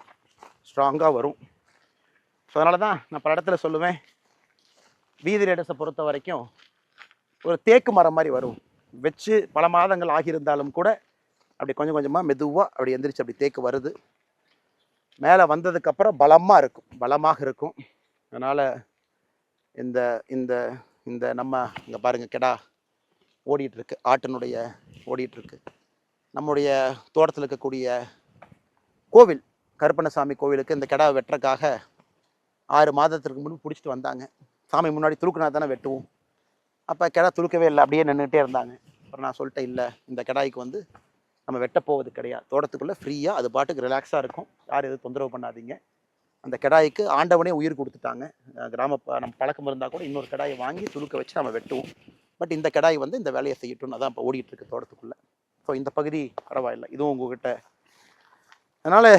ஸ்ட்ராங்காக வரும். ஸோ அதனால தான் நான் பல இடத்துல சொல்லுவேன், வீதி ரேடஸை பொறுத்த வரைக்கும் ஒரு தேக்கு மரம் மாதிரி வரும். வச்சு பல மாதங்கள் ஆகியிருந்தாலும் கூட அப்படி கொஞ்சம் கொஞ்சமாக மெதுவாக அப்படி எந்திரிச்சு அப்படி தேக்கு வருது. மேலே வந்ததுக்கப்புறம் பலமாக இருக்கும். அதனால் இந்த இந்த இந்த நம்ம இங்கே பாருங்கள், கெடா ஓடிட்டுருக்கு, ஆட்டினுடைய ஓடிட்டுருக்கு. நம்முடைய தோட்டத்தில் இருக்கக்கூடிய கோவில், கருப்பண்ணசாமி கோவிலுக்கு இந்த கெடா வெட்டுறதுக்காக 6 மாதத்திற்கு முன்பு பிடிச்சிட்டு வந்தாங்க. சாமி முன்னாடி துளுக்குனா தானே வெட்டுவோம். அப்போ கெடா துளுக்கவே இல்லை, அப்படியே நின்றுட்டே இருந்தாங்க. அப்புறம் நான் சொல்லிட்டேன், இல்லை இந்த கெடாய்க்கு வந்து நம்ம வெட்ட போவது கிடையாது, தோட்டத்துக்குள்ளே ஃப்ரீயாக அது பாட்டுக்கு ரிலாக்ஸாக இருக்கும், யாரும் எதுவும் தொந்தரவு பண்ணாதீங்க. அந்த கெடாய்க்கு ஆண்டவனே உயிர் கொடுத்துட்டாங்க. நம்ம பழக்கம் இருந்தால் கூட இன்னொரு கெடாயை வாங்கி துளுக்க வச்சு நம்ம வெட்டுவோம். பட் இந்த கெடாய் வந்து இந்த வேலையை செய்யட்டும்னு அதான் இப்போ ஓடிட்டுருக்கு தோட்டத்துக்குள்ளே. ஸோ இந்த பகுதி பரவாயில்லை, இதுவும் உங்ககிட்ட. அதனால்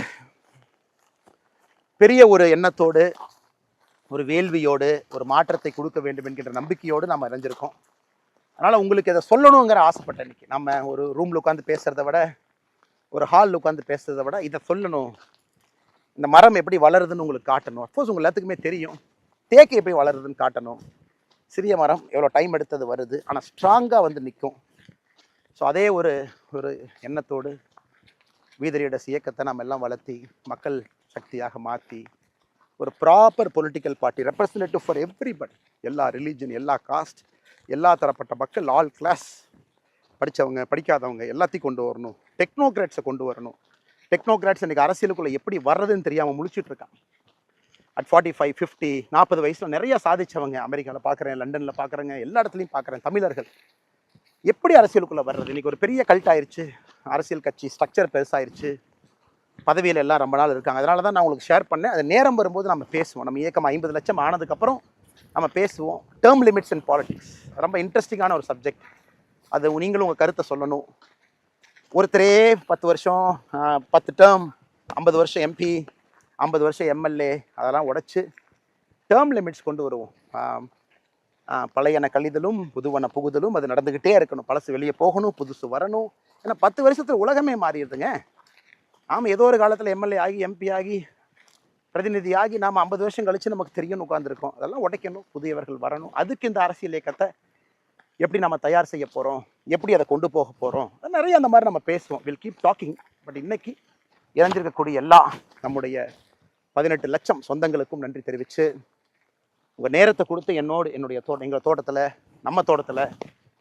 பெரிய ஒரு எண்ணத்தோடு, ஒரு வேள்வியோடு, ஒரு மாற்றத்தை கொடுக்க வேண்டும் என்கின்ற நம்பிக்கையோடு நாம் இணைஞ்சிருக்கோம். அதனால் உங்களுக்கு இதை சொல்லணுங்கிற ஆசைப்பட்டேன். இன்றைக்கி நம்ம ஒரு ரூமில் உட்காந்து பேசுகிறத விட, ஒரு ஹாலில் உட்காந்து பேசுகிறத விட இதை சொல்லணும். இந்த மரம் எப்படி வளருதுன்னு உங்களுக்கு காட்டணும். அஃப்கோர்ஸ் உங்கள் எல்லாத்துக்குமே தெரியும், தேக்கு எப்படி வளருதுன்னு காட்டணும். சிறிய மரம் எவ்வளோ டைம் எடுத்தது வருது, ஆனால் ஸ்ட்ராங்காக வந்து நிற்கும். ஸோ அதே ஒரு ஒரு எண்ணத்தோடு வீதரீடஸ் இயக்கத்தை நம்ம எல்லாம் வளர்த்தி மக்கள் சக்தியாக மாற்றி ஒரு proper political party representative for everybody, எல்லா ரிலீஜன், எல்லா காஸ்ட், எல்லா தரப்பட்ட மக்கள், ஆல் கிளாஸ், படித்தவங்க படிக்காதவங்க எல்லாத்தையும் கொண்டு வரணும். டெக்னோக்ராட்ஸை கொண்டு வரணும். டெக்னோக்ராட்ஸ் இன்றைக்கி அரசியலுக்குள்ளே எப்படி வர்றதுன்னு தெரியாமல் முழிச்சிட்டு இருக்கான். அட் 45, 50, 40 வயசில் நிறைய சாதிச்சவங்க அமெரிக்காவில் பார்க்குறேன், லண்டனில் பார்க்குறேங்க, எல்லா இடத்துலையும் பார்க்குறேன். தமிழர்கள் எப்படி அரசியலுக்குள்ளே வர்றது? இன்றைக்கி ஒரு பெரிய கல்ட் ஆயிடுச்சு, அரசியல் கட்சி ஸ்ட்ரக்சர் பெருசாயிருச்சு, பதவியில் எல்லாம் ரொம்ப நாள் இருக்காங்க. அதனால தான் நான் உங்களுக்கு ஷேர் பண்ணேன். அது நேரம் வரும்போது நம்ம பேசுவோம். நம்ம இயக்கம் 50 லட்சம் ஆனதுக்கப்புறம் நம்ம பேசுவோம். டேர்ம் லிமிட்ஸ் இன் பாலிடிக்ஸ் ரொம்ப இன்ட்ரெஸ்டிங்கான ஒரு சப்ஜெக்ட். அது நீங்களும் உங்கள் கருத்தை சொல்லணும். ஒருத்தரே 10 வருஷம் 10 டேர்ம், 50 வருஷம் எம்பி, 50 வருஷம் எம்எல்ஏ, அதெல்லாம் உடைச்சு டேர்ம் லிமிட்ஸ் கொண்டு வருவோம். பழையன கழிதலும் புதுவன புகுதலும் அது நடந்துக்கிட்டே இருக்கணும். பழசு வெளியே போகணும், புதுசு வரணும். ஏன்னா 10 வருஷத்தில் உலகமே மாறிடுதுங்க. ஆமாம், ஏதோ ஒரு காலத்தில் எம்எல்ஏ ஆகி எம்பி ஆகி பிரதிநிதி ஆகி நாம் 50 வருஷம் கழித்து நமக்கு தெரியும்னு உட்காந்துருக்கோம். அதெல்லாம் உடைக்கணும், புதியவர்கள் வரணும். அதுக்கு இந்த அரசியல் இயக்கத்தை எப்படி நம்ம தயார் செய்ய போகிறோம், எப்படி அதை கொண்டு போக போகிறோம், நிறைய அந்த மாதிரி நம்ம பேசுவோம். Will keep talking. பட் இன்னைக்கு இறஞ்சிருக்கக்கூடிய எல்லா நம்முடைய 18 லட்சம் சொந்தங்களுக்கும் நன்றி தெரிவித்து உங்கள் நேரத்தை கொடுத்து என்னுடைய எங்கள் தோட்டத்தில், நம்ம தோட்டத்தில்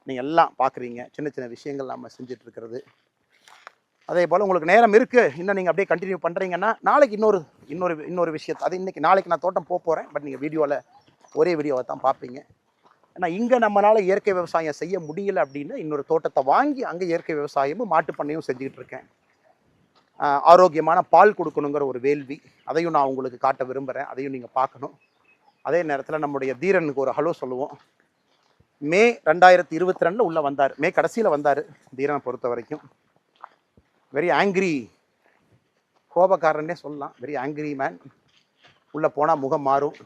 நீங்கள் எல்லாம் பார்க்குறீங்க. சின்ன சின்ன விஷயங்கள் நம்ம செஞ்சிட்ருக்கிறது. அதே போல் உங்களுக்கு நேரம் இருக்குது, இன்னும் நீங்கள் அப்படியே கண்டினியூ பண்ணுறீங்கன்னா நாளைக்கு இன்னொரு விஷயத்தை, அது நாளைக்கு நான் தோட்டம் போகிறேன். பட் நீங்கள் வீடியோவில் ஒரே வீடியோவை தான் பார்ப்பீங்க. ஏன்னா இங்கே நம்மளால் இயற்கை விவசாயம் செய்ய முடியல அப்படின்னா இன்னொரு தோட்டத்தை வாங்கி அங்கே இயற்கை விவசாயமும் மாட்டுப்பண்ணையும் செஞ்சுக்கிட்டு இருக்கேன். ஆரோக்கியமான பால் கொடுக்கணுங்கிற ஒரு வேள்வி, அதையும் நான் உங்களுக்கு காட்ட விரும்புகிறேன். அதையும் நீங்கள் பார்க்கணும். அதே நேரத்தில் நம்முடைய தீரனுக்கு ஒரு ஹலோ சொல்லுவோம். மே 2022 உள்ளே வந்தார், மே கடைசியில் வந்தார். தீரனை பொறுத்த வரைக்கும் வெரி ஆங்கிரி, கோபக்காரன்னே சொல்லலாம். Very angry man. உள்ளே போனால் முகம் மாறும்.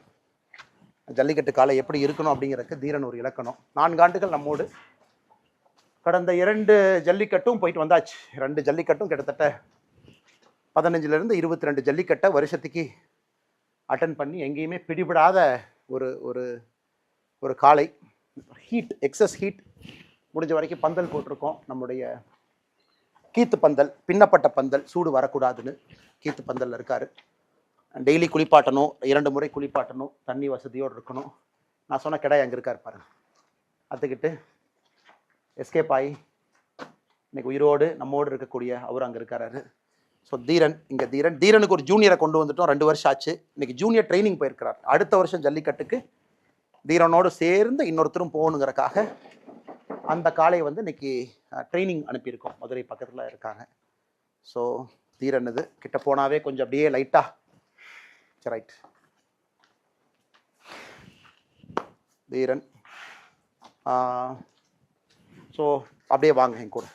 ஜல்லிக்கட்டு காலை எப்படி இருக்கணும் அப்படிங்கிறதுக்கு தீரன் ஒரு இலக்கணம். 4 ஆண்டுகள் நம்மோடு. கடந்த 2 ஜல்லிக்கட்டும் போயிட்டு வந்தாச்சு. 2 ஜல்லிக்கட்டும் கிட்டத்தட்ட 15லேருந்து 22 ஜல்லிக்கட்டை வருஷத்துக்கு அட்டன் பண்ணி எங்கேயுமே பிடிபடாத ஒரு ஒரு ஒரு காலை. Heat, excess heat. முடிஞ்ச வரைக்கும் பந்தல் போட்டிருக்கோம். நம்முடைய கீத்து பந்தல், பின்னப்பட்ட பந்தல், சூடு வரக்கூடாதுன்னு கீத்து பந்தலில் இருக்கார். டெய்லி குளிப்பாட்டணும், 2 முறை குளிப்பாட்டணும், தண்ணி வசதியோடு இருக்கணும். நான் சொன்ன கிடாய் அங்கே இருக்கார் பாருங்க, அத்துக்கிட்டு எஸ்கேப் ஆகி இன்னைக்கு உயிரோடு நம்மோடு இருக்கக்கூடிய அவர் அங்கே இருக்காரு. ஸோ தீரன், இங்கே தீரனுக்கு ஒரு ஜூனியரை கொண்டு வந்துட்டோம். 2 வருஷம் ஆச்சு. இன்னைக்கு ஜூனியர் ட்ரைனிங் போயிருக்கிறார். அடுத்த வருஷம் ஜல்லிக்கட்டுக்கு தீரனோடு சேர்ந்து இன்னொருத்தரும் போகணுங்கிறக்காக அந்த காலை வந்து இன்னைக்கு ட்ரைனிங் அனுப்பியிருக்கோம். மதுரை பக்கத்தில் இருக்காங்க. ஸோ தீரன் இது கிட்ட போனாவே கொஞ்சம் அப்படியே லைட்டாக ரைட். தீரன் ஸோ அப்படியே வாங்க என் கூட.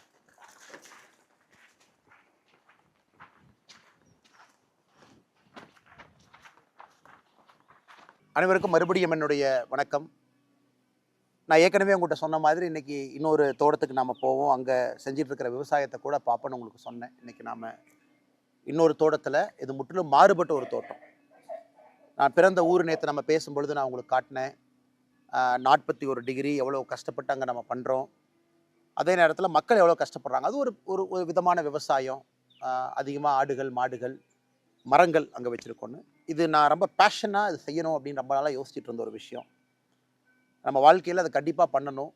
அனைவருக்கும் மறுபடியும் என்னுடைய வணக்கம். நான் ஏற்கனவே உங்கள்கிட்ட சொன்ன மாதிரி இன்றைக்கி இன்னொரு தோட்டத்துக்கு நாம் போவோம், அங்கே செஞ்சிட்டு இருக்கிற விவசாயத்தை கூட பார்ப்போன்னு உங்களுக்கு சொன்னேன். இன்றைக்கி நாம் இன்னொரு தோட்டத்தில், இது முற்றிலும் மாறுபட்ட ஒரு தோட்டம். நான் பிறந்த ஊர் நேற்று நம்ம பேசும்பொழுது நான் உங்களுக்கு காட்டினேன். 41 டிகிரி எவ்வளோ கஷ்டப்பட்டு அங்கே நம்ம பண்ணுறோம். அதே நேரத்தில் மக்கள் எவ்வளோ கஷ்டப்படுறாங்க. அது ஒரு ஒரு விதமான விவசாயம். அதிகமாக ஆடுகள், மாடுகள், மரங்கள் அங்கே வச்சுருக்கோன்னு. இது நான் ரொம்ப பேஷனாக இது செய்யணும் அப்படின்னு ரொம்ப நாளாக யோசிச்சுட்டு இருந்த ஒரு விஷயம். நம்ம வாழ்க்கையில் அதை கண்டிப்பாக பண்ணணும்.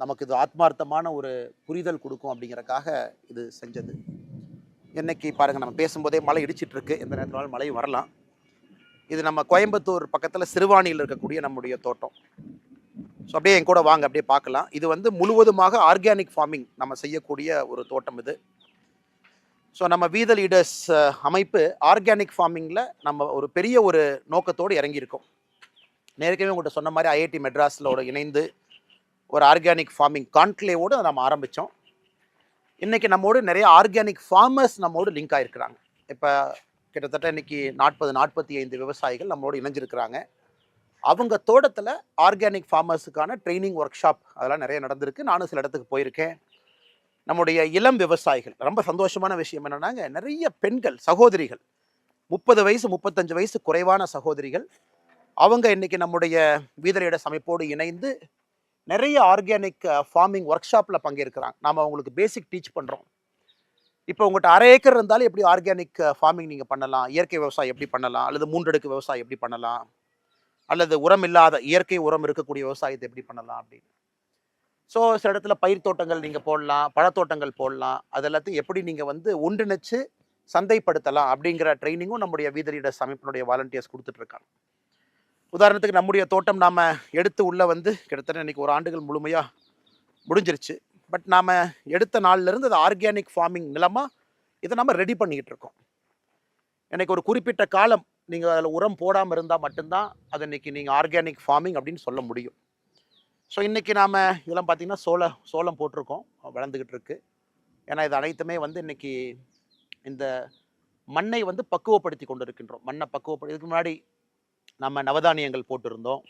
நமக்கு இது ஆத்மார்த்தமான ஒரு புரிதல் கொடுக்கும் அப்படிங்கிறக்காக இது செஞ்சது. இன்னைக்கு பாருங்கள், நம்ம பேசும்போதே மழை இடிச்சிட்ருக்கு. எந்த நேரத்தினாலும் மழையும் வரலாம். இது நம்ம கோயம்புத்தூர் பக்கத்தில் சிறுவாணியில் இருக்கக்கூடிய நம்முடைய தோட்டம். ஸோ அப்படியே என் கூட வாங்க, அப்படியே பார்க்கலாம். இது வந்து முழுவதுமாக ஆர்கானிக் ஃபார்மிங் நம்ம செய்யக்கூடிய ஒரு தோட்டம் இது. ஸோ நம்ம வீத லீடர்ஸ் அமைப்பு ஆர்கானிக் ஃபார்மிங்கில் நம்ம ஒரு பெரிய ஒரு நோக்கத்தோடு இறங்கியிருக்கோம். நேரடியாக உங்கள்கிட்ட சொன்ன மாதிரி ஐஐடி மெட்ராஸில் இணைந்து ஒரு ஆர்கானிக் ஃபார்மிங் கான்க்ளேவோடு நம்ம ஆரம்பித்தோம். இன்றைக்கி நம்மோடு நிறைய ஆர்கானிக் ஃபார்மர்ஸ் நம்மோடு லிங்க் ஆகிருக்கிறாங்க. இப்போ கிட்டத்தட்ட இன்றைக்கி 40-45 விவசாயிகள் நம்மளோடு இணைஞ்சிருக்கிறாங்க. அவங்க தோட்டத்தில் ஆர்கானிக் ஃபார்மர்ஸுக்கான ட்ரைனிங் ஒர்க் ஷாப் அதெல்லாம் நிறைய நடந்திருக்கு. நானும் சில இடத்துக்கு போயிருக்கேன். நம்முடைய இளம் விவசாயிகள், ரொம்ப சந்தோஷமான விஷயம் என்னென்னாங்க, நிறைய பெண்கள் சகோதரிகள், 30 வயசு 35 வயசு குறைவான சகோதரிகள் அவங்க இன்னைக்கு நம்முடைய வீதலீடர்ஸ் அமைப்போடு இணைந்து நிறைய ஆர்கானிக் ஃபார்மிங் ஒர்க் ஷாப்பில் பங்கேற்கிறாங்க. நாம் அவங்களுக்கு பேசிக் டீச் பண்ணுறோம். இப்போ உங்கள்கிட்ட 1/2 ஏக்கர் இருந்தாலும் எப்படி ஆர்கானிக் ஃபார்மிங் நீங்கள் பண்ணலாம், இயற்கை விவசாயம் எப்படி பண்ணலாம், அல்லது 3 அடுக்கு விவசாயம் எப்படி பண்ணலாம், அல்லது உரம் இல்லாத இயற்கை உரம் இருக்கக்கூடிய விவசாயத்தை எப்படி பண்ணலாம் அப்படின்னு. ஸோ சில இடத்துல பயிர் தோட்டங்கள் நீங்கள் போடலாம், பழத்தோட்டங்கள் போடலாம். அது எல்லாத்தையும் எப்படி நீங்கள் வந்து ஒன்றிணைச்சு சந்தைப்படுத்தலாம் அப்படிங்கிற ட்ரைனிங்கும் நம்முடைய வீதலீடர்ஸ் அமைப்பினுடைய வாலண்டியர்ஸ் கொடுத்துட்ருக்காங்க. உதாரணத்துக்கு நம்முடைய தோட்டம் நாம் எடுத்து உள்ளே வந்து கிட்டத்தட்ட இன்றைக்கி 1 ஆண்டுகள் முழுமையாக முடிஞ்சிருச்சு. பட் நாம் எடுத்த நாள்லேருந்து அது ஆர்கானிக் ஃபார்மிங் நிலமாக இதை நம்ம ரெடி பண்ணிக்கிட்டு இருக்கோம். எனக்கு ஒரு குறிப்பிட்ட காலம் நீங்கள் அதில் உரம் போடாமல் இருந்தால் மட்டும்தான் அது இன்றைக்கி நீங்கள் ஆர்கானிக் ஃபார்மிங் அப்படின்னு சொல்ல முடியும். ஸோ இன்றைக்கி நாம் இதெல்லாம் பார்த்திங்கன்னா சோளம் போட்டிருக்கோம், வளர்ந்துக்கிட்டு இருக்கு. ஏன்னா இது அனைத்துமே வந்து இன்றைக்கி இந்த மண்ணை வந்து பக்குவப்படுத்தி கொண்டு இருக்கின்றோம். மண்ணை இதுக்கு முன்னாடி நம்ம நவதானியங்கள் போட்டிருந்தோம்,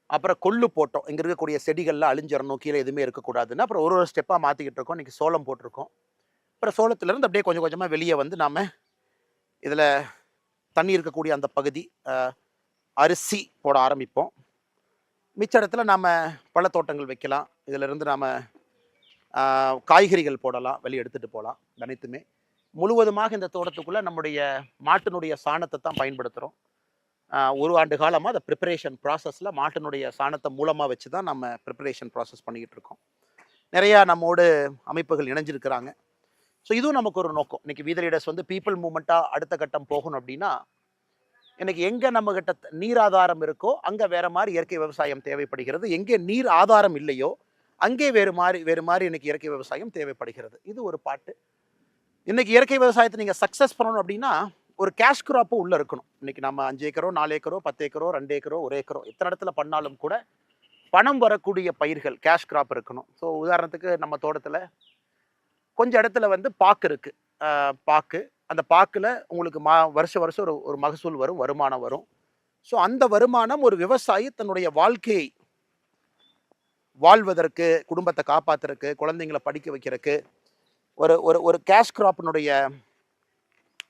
அப்புறம் கொள்ளு போட்டோம். இங்கே இருக்கக்கூடிய செடிகள்லாம் அழிஞ்சிடணும், கீழே எதுவுமே இருக்கக்கூடாதுன்னு அப்புறம் ஒரு ஸ்டெப்பாக மாற்றிக்கிட்டு இருக்கோம். இன்றைக்கி சோளம் போட்டிருக்கோம். அப்புறம் சோளத்துலேருந்து அப்படியே கொஞ்சம் கொஞ்சமாக வெளியே வந்து நாம் இதில் தண்ணி இருக்கக்கூடிய அந்த பகுதி அரிசி போட ஆரம்பிப்போம். மிச்ச இடத்துல நாம் பழத்தோட்டங்கள் வைக்கலாம். இதிலிருந்து நாம் காய்கறிகள் போடலாம், வெளியே எடுத்துகிட்டு போகலாம். அனைத்துமே முழுவதுமாக இந்த தோட்டத்துக்குள்ளே நம்முடைய மாட்டினுடைய சாணத்தை தான் பயன்படுத்துகிறோம். 1 ஆண்டு காலமாக அந்த ப்ரிப்பரேஷன் ப்ராசஸில் மாட்டினுடைய சாணத்தை மூலமாக வச்சு தான் நம்ம ப்ரிப்பரேஷன் ப்ராசஸ் பண்ணிக்கிட்டு இருக்கோம். நிறையா நம்மோடு அமைப்புகள் இணைஞ்சிருக்கிறாங்க. ஸோ இதுவும் நமக்கு ஒரு நோக்கம். இன்றைக்கி வீதலீடர்ஸ் வந்து பீப்புள் மூவ்மெண்ட்டாக அடுத்த கட்டம் போகணும் அப்படின்னா, இன்றைக்கி எங்கே நம்மகிட்ட நீர் ஆதாரம் இருக்கோ அங்கே வேறு மாதிரி இயற்கை விவசாயம் தேவைப்படுகிறது. எங்கே நீர் ஆதாரம் இல்லையோ அங்கே வேறு மாதிரி இன்றைக்கி இயற்கை விவசாயம் தேவைப்படுகிறது. இது ஒரு பாட்டு. இன்றைக்கி இயற்கை விவசாயத்தை நீங்கள் சக்ஸஸ் பண்ணணும் அப்படின்னா ஒரு கேஷ் கிராப்பும் உள்ளே இருக்கணும். இன்றைக்கி நம்ம 5 ஏக்கரோ 4 ஏக்கரோ 10 ஏக்கரோ 2 ஏக்கரோ 1 ஏக்கரோ எத்தனை இடத்துல பண்ணாலும் கூட பணம் வரக்கூடிய பயிர்கள் கேஷ் கிராப் இருக்கணும். ஸோ உதாரணத்துக்கு நம்ம தோட்டத்தில் கொஞ்சம் இடத்துல வந்து பாக்கு இருக்குது. பாக்கு, அந்த பாக்கில் உங்களுக்கு வருஷம் ஒரு மகசூல் வரும், வருமானம் வரும். ஸோ அந்த வருமானம் ஒரு விவசாயி தன்னுடைய வாழ்க்கையை வாழ்வதற்கு, குடும்பத்தை காப்பாற்றுறதுக்கு, குழந்தைங்களை படிக்க வைக்கிறதுக்கு ஒரு ஒரு ஒரு கேஷ் கிராப்பினுடைய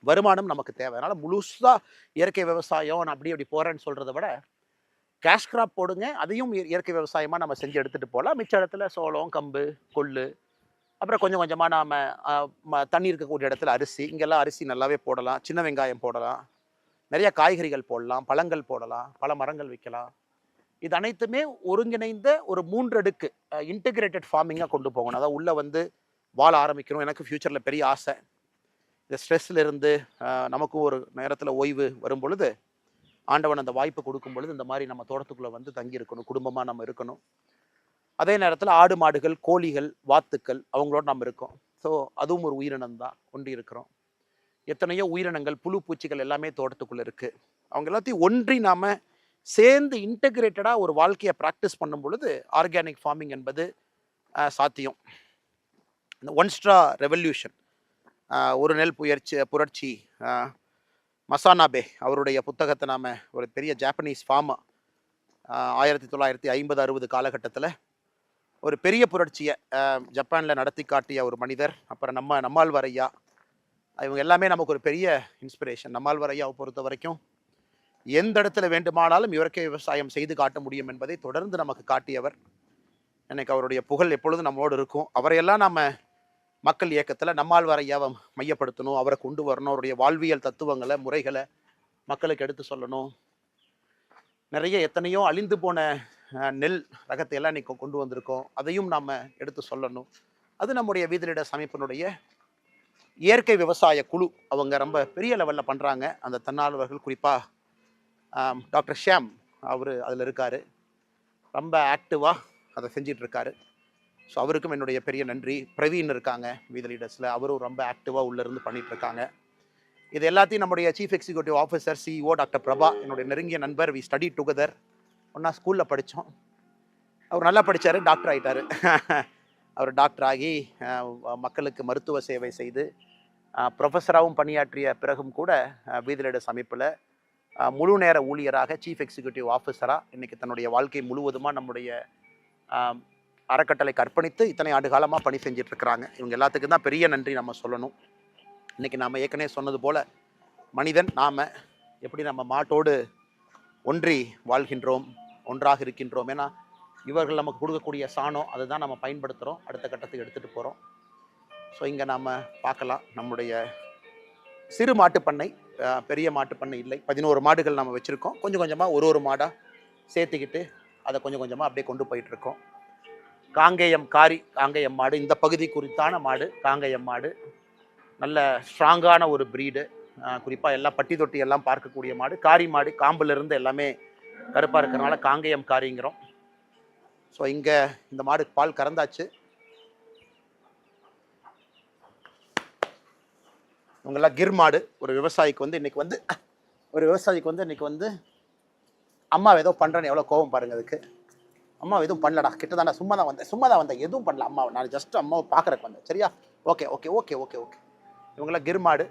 வருமானம் நமக்கு தேவை. அதனால் முழுசாக இயற்கை விவசாயம் நான் அப்படி போகிறேன்னு சொல்கிறத விட கேஷ் கிராப் போடுங்க, அதையும் இயற்கை விவசாயமாக நம்ம செஞ்சு எடுத்துகிட்டு போகலாம். மிச்ச இடத்துல சோளம், கம்பு, கொள்ளு, அப்புறம் கொஞ்சம் கொஞ்சமாக நாம் தண்ணி இருக்கக்கூடிய இடத்துல அரிசி, இங்கெல்லாம் அரிசி நல்லாவே போடலாம். சின்ன வெங்காயம் போடலாம், நிறைய காய்கறிகள் போடலாம், பழங்கள் போடலாம், பல மரங்கள் வைக்கலாம். இது அனைத்துமே ஒருங்கிணைந்த ஒரு 3 அடுக்கு இன்டெகிரேட்டட் ஃபார்மிங்காக கொண்டு போகணும். அதாவது உள்ளே வந்து வாழ ஆரம்பிக்கணும். எனக்கு ஃப்யூச்சரில் பெரிய ஆசை. இந்த ஸ்ட்ரெஸ்ஸில் இருந்து நமக்கும் ஒரு நேரத்தில் ஓய்வு வரும் பொழுது, ஆண்டவன் அந்த வாய்ப்பு கொடுக்கும் பொழுது இந்த மாதிரி நம்ம தோட்டத்துக்குள்ளே வந்து தங்கி இருக்கணும், குடும்பமாக நம்ம இருக்கணும். அதே நேரத்தில் ஆடு மாடுகள், கோழிகள், வாத்துக்கள் அவங்களோட நம்ம இருக்கோம். ஸோ அதுவும் ஒரு உயிரினம் தான், கொண்டு இருக்கிறோம். எத்தனையோ உயிரினங்கள், புழு பூச்சிகள் எல்லாமே தோட்டத்துக்குள்ளே இருக்குது. அவங்க எல்லாத்தையும் ஒன்றி நாம் சேர்ந்து இன்டெகிரேட்டடாக ஒரு வாழ்க்கையை ப்ராக்டிஸ் பண்ணும் பொழுது ஆர்கானிக் ஃபார்மிங் என்பது சாத்தியம். இந்த ஒன் ஸ்ட்ரா ரெவல்யூஷன், ஒரு நெல் புரட்சி, மசானாபே அவருடைய புத்தகத்தை நாம் ஒரு பெரிய ஜாப்பனீஸ் ஃபார்மா 1950-60 காலகட்டத்தில் ஒரு பெரிய புரட்சியை ஜப்பானில் நடத்தி காட்டிய ஒரு மனிதர். அப்புறம் நம்மாழ்வார் ஐயா, இவங்க எல்லாமே நமக்கு ஒரு பெரிய இன்ஸ்பிரேஷன். நம்மாழ்வார் ஐயாவை பொறுத்த வரைக்கும் எந்த இடத்துல வேண்டுமானாலும் இயற்கை விவசாயம் செய்து காட்ட முடியும் என்பதை தொடர்ந்து நமக்கு காட்டியவர். எனக்கு அவருடைய புகழ் எப்பொழுதும் நம்மளோடு இருக்கும். அவரையெல்லாம் நம்ம மக்கள் இயக்கத்தில் நம்மாழ்வார் ஐயாவை மையப்படுத்தணும், அவரை கொண்டு வரணும், அவருடைய வாழ்வியல் தத்துவங்களை, முறைகளை மக்களுக்கு எடுத்து சொல்லணும். நிறைய எத்தனையோ அழிந்து போன நெல் ரகத்தை எல்லாம் இன்றைக்கி கொண்டு வந்திருக்கோம், அதையும் நாம் எடுத்து சொல்லணும். அது நம்முடைய வீதலீடர்ஸ் அமைப்பினுடைய இயற்கை விவசாய குழு அவங்க ரொம்ப பெரிய லெவலில் பண்ணுறாங்க. அந்த தன்னார்வலர்கள் குறிப்பாக டாக்டர் ஷியாம் அவர் அதில் இருக்கார், ரொம்ப ஆக்டிவாக அதை செஞ்சிட்ருக்காரு. ஸோ அவருக்கும் என்னுடைய பெரிய நன்றி. பிரவீன் இருக்காங்க வீதலீடர்ஸில், அவரும் ரொம்ப ஆக்டிவாக உள்ளேருந்து பண்ணிகிட்ருக்காங்க. இது எல்லாத்தையும் நம்முடைய chief executive officer CEO doctor Prabha, என்னுடைய நெருங்கிய நண்பர், வி ஸ்டடி டுகெதர், ஒன்றா ஸ்கூலில் படித்தோம். அவர் நல்லா படித்தார், டாக்டர் ஆகிட்டார். அவர் டாக்டர் ஆகி மக்களுக்கு மருத்துவ சேவை செய்து ப்ரொஃபஸராகவும் பணியாற்றிய பிறகும் கூட வீதலீடர்ஸ் அமைப்பில் முழு நேர ஊழியராக சீஃப் எக்ஸிக்யூட்டிவ் ஆஃபீஸராக இன்றைக்கி தன்னுடைய வாழ்க்கை முழுவதுமாக நம்முடைய அறக்கட்டளைக்கு அர்ப்பணித்து இத்தனை ஆண்டு காலமாக பணி செஞ்சிட்ருக்கிறாங்க. இவங்க எல்லாத்துக்கும் தான் பெரிய நன்றி நம்ம சொல்லணும். இன்றைக்கி நாம் ஏற்கனவே சொன்னது போல் மனிதன் நாம் எப்படி நம்ம மாட்டோடு ஒன்றி வாழ்கின்றோம், ஒன்றாக இருக்கின்றோம். ஏன்னா இவர்கள் நமக்கு கொடுக்கக்கூடிய சாணம் அதை தான் நம்ம பயன்படுத்துகிறோம், அடுத்த கட்டத்துக்கு எடுத்துகிட்டு போகிறோம். ஸோ இங்கே நாம் பார்க்கலாம் நம்முடைய சிறு மாட்டுப்பண்ணை, பெரிய மாட்டுப்பண்ணை இல்லை. 11 மாடுகள் நம்ம வச்சுருக்கோம். கொஞ்சம் கொஞ்சமாக ஒரு மாடாக சேர்த்துக்கிட்டு அதை கொஞ்சம் கொஞ்சமாக அப்படியே கொண்டு போயிட்டுருக்கோம். காங்கேயம் காரி, காங்கேயம் மாடு இந்த பகுதி குறித்தான மாடு. காங்கேயம் மாடு நல்ல ஸ்ட்ராங்கான ஒரு ப்ரீடு, குறிப்பாக எல்லாம் பட்டி தொட்டி எல்லாம் பார்க்கக்கூடிய மாடு. காரி மாடு காம்பிலிருந்து எல்லாமே கருப்பாக இருக்கிறனால காங்கேயம் காரிங்கிறோம். ஸோ இங்கே இந்த மாடு பால் கறந்தாச்சு. இவங்கெல்லாம் கிர் மாடு. ஒரு விவசாயிக்கு வந்து இன்னைக்கு வந்து அம்மா ஏதோ பண்ணுறேன்னு எவ்வளோ கோபம் பாருங்கள் அதுக்கு. அம்மா எதுவும் பண்ணலடா, கிட்ட தானே சும்மா தான் வந்தேன், எதுவும் பண்ணல அம்மாவை, நான் ஜஸ்ட் அம்மாவை பார்க்குறக்கு வந்தேன், சரியா? Okay okay okay okay okay. இவங்களாம் கிர் மாடு.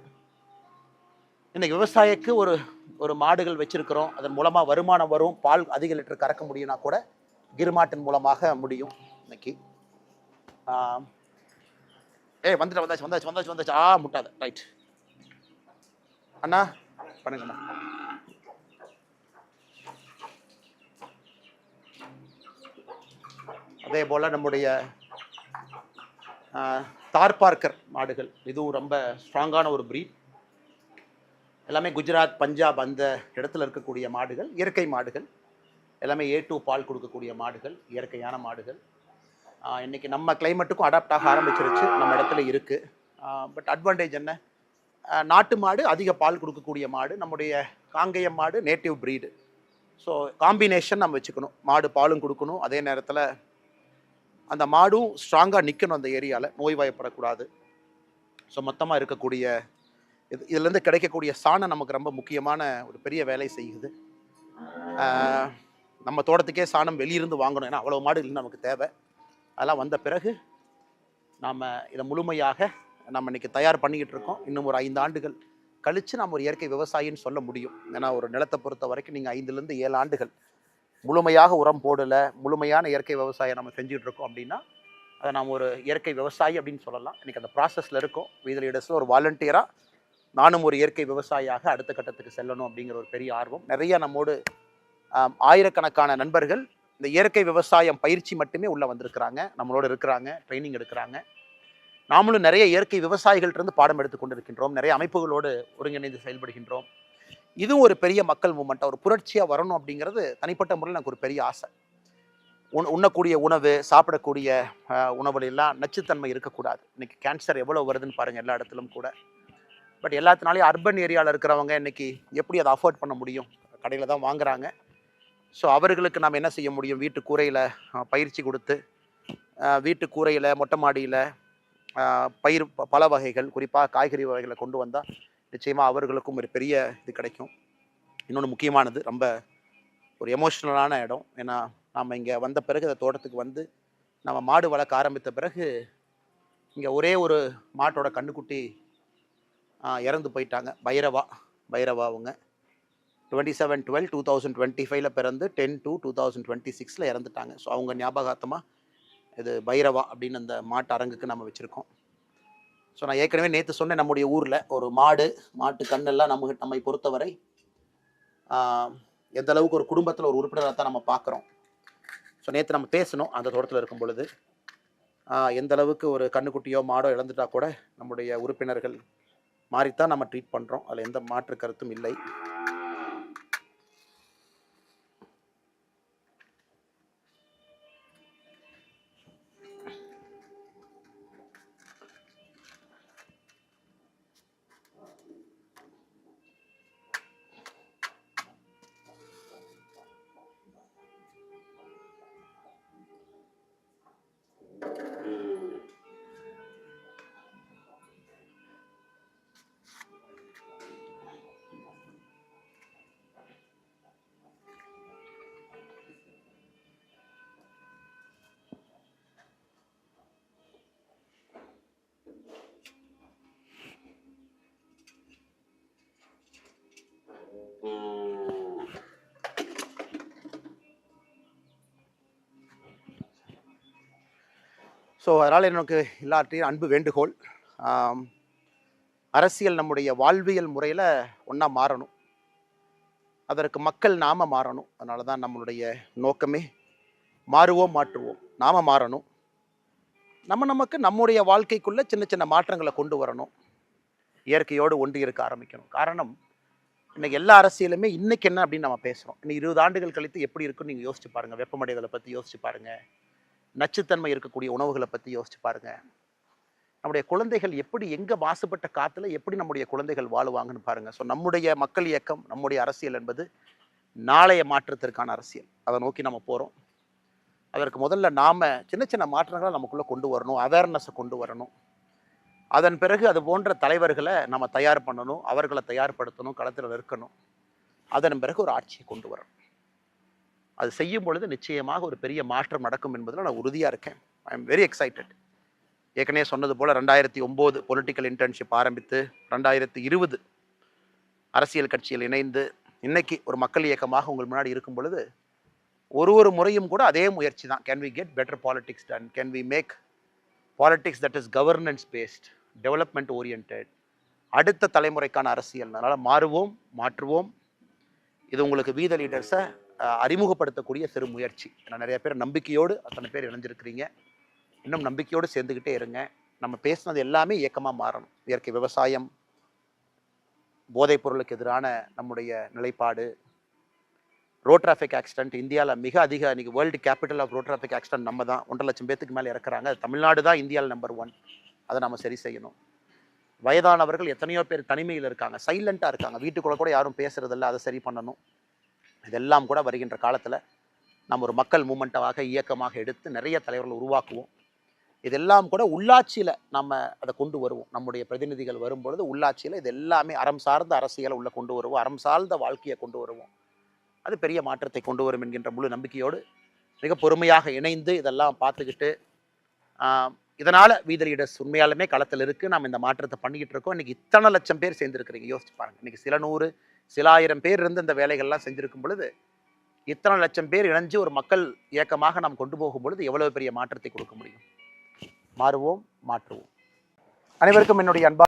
இன்னைக்கு விவசாயிக்கு ஒரு மாடுகள் வச்சிருக்கிறோம், அதன் மூலமாக வருமானம் வரும், பால் அதிக லிட்டர் கறக்க முடியும்னா கூட கிர் மாட்டின் மூலமாக முடியும். இன்னைக்கு வந்தாச்சு. முட்டாத ரைட் அண்ணா, பண்ணுங்கண்ணா. அதே போல் நம்முடைய தார்பார்க்கர் மாடுகள், இதுவும் ரொம்ப ஸ்ட்ராங்கான ஒரு ப்ரீட். எல்லாமே குஜராத், பஞ்சாப் அந்த இடத்துல இருக்கக்கூடிய மாடுகள், இயற்கை மாடுகள். எல்லாமே A2 பால் கொடுக்கக்கூடிய மாடுகள், இயற்கையான மாடுகள். இன்றைக்கி நம்ம கிளைமேட்டுக்கும் அடாப்ட் ஆக ஆரம்பிச்சிருச்சு, நம்ம இடத்துல இருக்குது. பட் அட்வான்டேஜ் என்ன, நாட்டு மாடு அதிக பால் கொடுக்கக்கூடிய மாடு. நம்முடைய காங்கேயம் மாடு நேட்டிவ் ப்ரீடு. ஸோ காம்பினேஷன் நம்ம வச்சுக்கணும், மாடு பாலும் கொடுக்கணும், அதே நேரத்தில் அந்த மாடும் ஸ்ட்ராங்காக நிற்கணும் அந்த ஏரியாவில், நோய்வாய்ப்படக்கூடாது. ஸோ மொத்தமாக இருக்கக்கூடிய இதுலேருந்து கிடைக்கக்கூடிய சாணம் நமக்கு ரொம்ப முக்கியமான ஒரு பெரிய வேலை செய்யுது. நம்ம தோட்டத்துக்கே சாணம் வெளியிருந்து வாங்கணும், ஏன்னா அவ்வளோ மாடுகள் நமக்கு தேவை. அதெல்லாம் வந்த பிறகு நாம் இதை முழுமையாக நம்ம இன்றைக்கி தயார் பண்ணிக்கிட்டு இருக்கோம். இன்னும் ஒரு 5 ஆண்டுகள் கழித்து நம்ம ஒரு இயற்கை விவசாயின்னு சொல்ல முடியும். ஏன்னா ஒரு நிலத்தை பொறுத்த வரைக்கும் நீங்கள் 5லேருந்து 7 ஆண்டுகள் முழுமையாக உரம் போடலை, முழுமையான இயற்கை விவசாயம் நம்ம செஞ்சுட்டு இருக்கோம் அப்படின்னா அதை நாம் ஒரு இயற்கை விவசாயி அப்படின்னு சொல்லலாம். இன்றைக்கி அந்த ப்ராசஸில் இருக்கும். வீதல் இடஸில் ஒரு வாலண்டியராக நானும் ஒரு இயற்கை விவசாயியாக அடுத்த கட்டத்துக்கு செல்லணும் அப்படிங்கிற ஒரு பெரிய ஆர்வம். நிறைய நம்மோடு ஆயிரக்கணக்கான நண்பர்கள் இந்த இயற்கை விவசாயம் பயிற்சி மட்டுமே உள்ளே வந்திருக்கிறாங்க, நம்மளோட இருக்கிறாங்க, ட்ரைனிங் எடுக்கிறாங்க. நாமளும் நிறைய இயற்கை விவசாயிகள்கிட்ட பாடம் எடுத்துக்கொண்டு இருக்கின்றோம், நிறைய அமைப்புகளோடு ஒருங்கிணைந்து செயல்படுகின்றோம். இதுவும் ஒரு பெரிய மக்கள் மூமெண்ட்டாக ஒரு புரட்சியாக வரணும் அப்படிங்கிறது தனிப்பட்ட முறையில் எனக்கு ஒரு பெரிய ஆசை. உண்ணக்கூடிய உணவு, சாப்பிடக்கூடிய உணவுலாம் நச்சுத்தன்மை இருக்கக்கூடாது. இன்றைக்கி கேன்சர் எவ்வளோ வருதுன்னு பாருங்கள் எல்லா இடத்துலும் கூட. பட் எல்லாத்தினாலையும் அர்பன் ஏரியாவில் இருக்கிறவங்க இன்றைக்கி எப்படி அதை அஃபோர்ட் பண்ண முடியும், கடையில் தான் வாங்குறாங்க. ஸோ அவர்களுக்கு நாம் என்ன செய்ய முடியும், வீட்டு கூரையில் பயிற்சி கொடுத்து, வீட்டு கூரையில் மொட்டை மாடியில் பயிர் பல வகைகள், குறிப்பாக காய்கறி வகைகளை கொண்டு வந்தால் நிச்சயமாக அவர்களுக்கும் ஒரு பெரிய இது கிடைக்கும். இன்னொன்று முக்கியமானது, ரொம்ப ஒரு எமோஷ்னலான இடம். ஏன்னா நாம் இங்கே வந்த பிறகு இந்த தோட்டத்துக்கு வந்து நம்ம மாடு வளர்க்க ஆரம்பித்த பிறகு இங்கே ஒரே ஒரு மாட்டோட கண்ணுக்குட்டி இறந்து போயிட்டாங்க. பைரவா அவங்க 27/12/2025 பிறந்து 10/2/2026 இறந்துட்டாங்க. ஸோ அவங்க ஞாபகார்த்தமாக இது பைரவா அப்படின்னு அந்த மாட்டு அரங்குக்கு நம்ம வச்சுருக்கோம். ஸோ நான் ஏற்கனவே நேற்று சொன்னேன், நம்முடைய ஊரில் ஒரு மாட்டு கண்ணெல்லாம் நம்மை பொறுத்தவரை எந்த அளவுக்கு ஒரு குடும்பத்தில் ஒரு உறுப்பினராக தான் நம்ம பார்க்குறோம். ஸோ நேற்று நம்ம பேசணும் அந்த தோட்டத்தில் இருக்கும் பொழுது, எந்த அளவுக்கு ஒரு கண்ணுக்குட்டியோ மாடோ இழந்துட்டா கூட நம்முடைய உறுப்பினர்கள் மாறித்தான் நம்ம ட்ரீட் பண்ணுறோம், அதில் எந்த மாற்று கருத்தும் இல்லை. ஸோ அதனால் எனக்கு எல்லார்ட்டையும் அன்பு வேண்டுகோள், அரசியல் நம்முடைய வாழ்வியல் முறையில் ஒன்றா மாறணும். அதற்கு மக்கள் நாம மாறணும். அதனால தான் நம்மளுடைய நோக்கமே மாறுவோம் மாற்றுவோம். நாம மாறணும். நமக்கு நம்முடைய வாழ்க்கைக்குள்ள சின்ன சின்ன மாற்றங்களை கொண்டு வரணும். இயற்கையோடு ஒன்றி இருக்க ஆரம்பிக்கணும். காரணம், இன்னைக்கு எல்லா அரசியலுமே இன்னைக்கு என்ன அப்படின்னு நம்ம பேசுகிறோம். இன்னும் 20 ஆண்டுகள் கழித்து எப்படி இருக்குன்னு நீங்கள் யோசிச்சு பாருங்கள். வெப்பமடைதலை பற்றி யோசிச்சு பாருங்கள். நச்சுத்தன்மை இருக்கக்கூடிய உணவுகளை பற்றி யோசிச்சு பாருங்கள். நம்முடைய குழந்தைகள் எப்படி எங்கே மாசுபட்ட காற்றுல எப்படி நம்முடைய குழந்தைகள் வாழுவாங்கன்னு பாருங்கள். ஸோ நம்முடைய மக்கள் இயக்கம், நம்முடைய அரசியல் என்பது நாளைய மாற்றத்திற்கான அரசியல். அதை நோக்கி நம்ம போகிறோம். அதற்கு முதல்ல நாம் சின்ன சின்ன மாற்றங்களை நமக்குள்ளே கொண்டு வரணும். அவேர்னஸை கொண்டு வரணும். அதன் பிறகு அது போன்ற தலைவர்களை நம்ம தயார் பண்ணணும். அவர்களை தயார்படுத்தணும். களத்தில் நிற்கணும். அதன் பிறகு ஒரு ஆட்சியை கொண்டு வரணும். அது செய்யும் பொழுது நிச்சயமாக ஒரு பெரிய மாற்றம் நடக்கும் என்பதில் நான் உறுதியாக இருக்கேன். I am very excited. ஏற்கனவே சொன்னது போல் 2009 பொலிட்டிக்கல் இன்டர்ன்ஷிப் ஆரம்பித்து 2020 அரசியல் கட்சியில் இணைந்து இன்னைக்கு ஒரு மக்கள் இயக்கமாக உங்கள் முன்னாடி இருக்கும் பொழுது ஒரு முறையும் கூட அதே முயற்சி தான். Can we get better politics done? Can we make politics that is governance based, development orient, அடுத்த தலைமுறைக்கான அரசியல். அதனால் மாறுவோம் மாற்றுவோம். இது உங்களுக்கு வீத லீடர்ஸை அறிமுகப்படுத்தக்கூடிய சிறு முயற்சி. நான் நிறைய பேர் நம்பிக்கையோடு அத்தனை பேர் இணைஞ்சிருக்கிறீங்க. இன்னும் நம்பிக்கையோடு சேர்ந்துக்கிட்டே இருங்க. நம்ம பேசுனது எல்லாமே இயக்கமாக மாறணும். இயற்கை விவசாயம், போதைப் பொருளுக்கு எதிரான நம்முடைய நிலைப்பாடு, ரோட் டிராஃபிக் ஆக்சிடென்ட் இந்தியாவில் மிக அதிக, இன்னைக்கு world capital of road traffic accident நம்ம தான். 1.5 லட்சம் பேத்துக்கு மேலே இறக்குறாங்க. தமிழ்நாடு தான் இந்தியாவில் நம்பர் 1. அதை நம்ம சரி செய்யணும். வயதானவர்கள் எத்தனையோ பேர் தனிமையில் இருக்காங்க, சைலண்ட்டாக இருக்காங்க, வீட்டுக்குள்ள கூட யாரும் பேசுறதில்ல. அதை சரி பண்ணணும். இதெல்லாம் கூட வருகின்ற காலத்தில் நம்ம ஒரு மக்கள் மூமெண்ட்டாக இயக்கமாக எடுத்து நிறைய தலைவர்கள் உருவாக்குவோம். இதெல்லாம் கூட உள்ளாட்சியில் நம்ம அதை கொண்டு வருவோம். நம்முடைய பிரதிநிதிகள் வரும்பொழுது உள்ளாட்சியில் இது எல்லாமே அறம் சார்ந்த அரசியலை உள்ளே கொண்டு வருவோம். அறம் சார்ந்த வாழ்க்கையை கொண்டு வருவோம். அது பெரிய மாற்றத்தை கொண்டு வரும் என்கின்ற முழு நம்பிக்கையோடு மிக பொறுமையாக இணைந்து இதெல்லாம் பார்த்துக்கிட்டு, இதனால் வீத லீடர்ஸ் உண்மையாலுமே களத்தில் இருக்குது. நாம் இந்த மாற்றத்தை பண்ணிக்கிட்டு இருக்கோம். இன்றைக்கி இத்தனை லட்சம் பேர் சேர்ந்துருக்கிறீங்க. யோசிச்சு பாருங்கள். இன்றைக்கி சில 100 சில 1000 பேர் இருந்து இந்த வேலைகள்லாம் செஞ்சுருக்கும் பொழுது இத்தனை லட்சம் பேர் இணைஞ்சு ஒரு மக்கள் இயக்கமாக நாம் கொண்டு போகும் பொழுது எவ்வளவு பெரிய மாற்றத்தை கொடுக்க முடியும். மாறுவோம் மாற்றுவோம். அனைவருக்கும் என்னுடைய அன்பா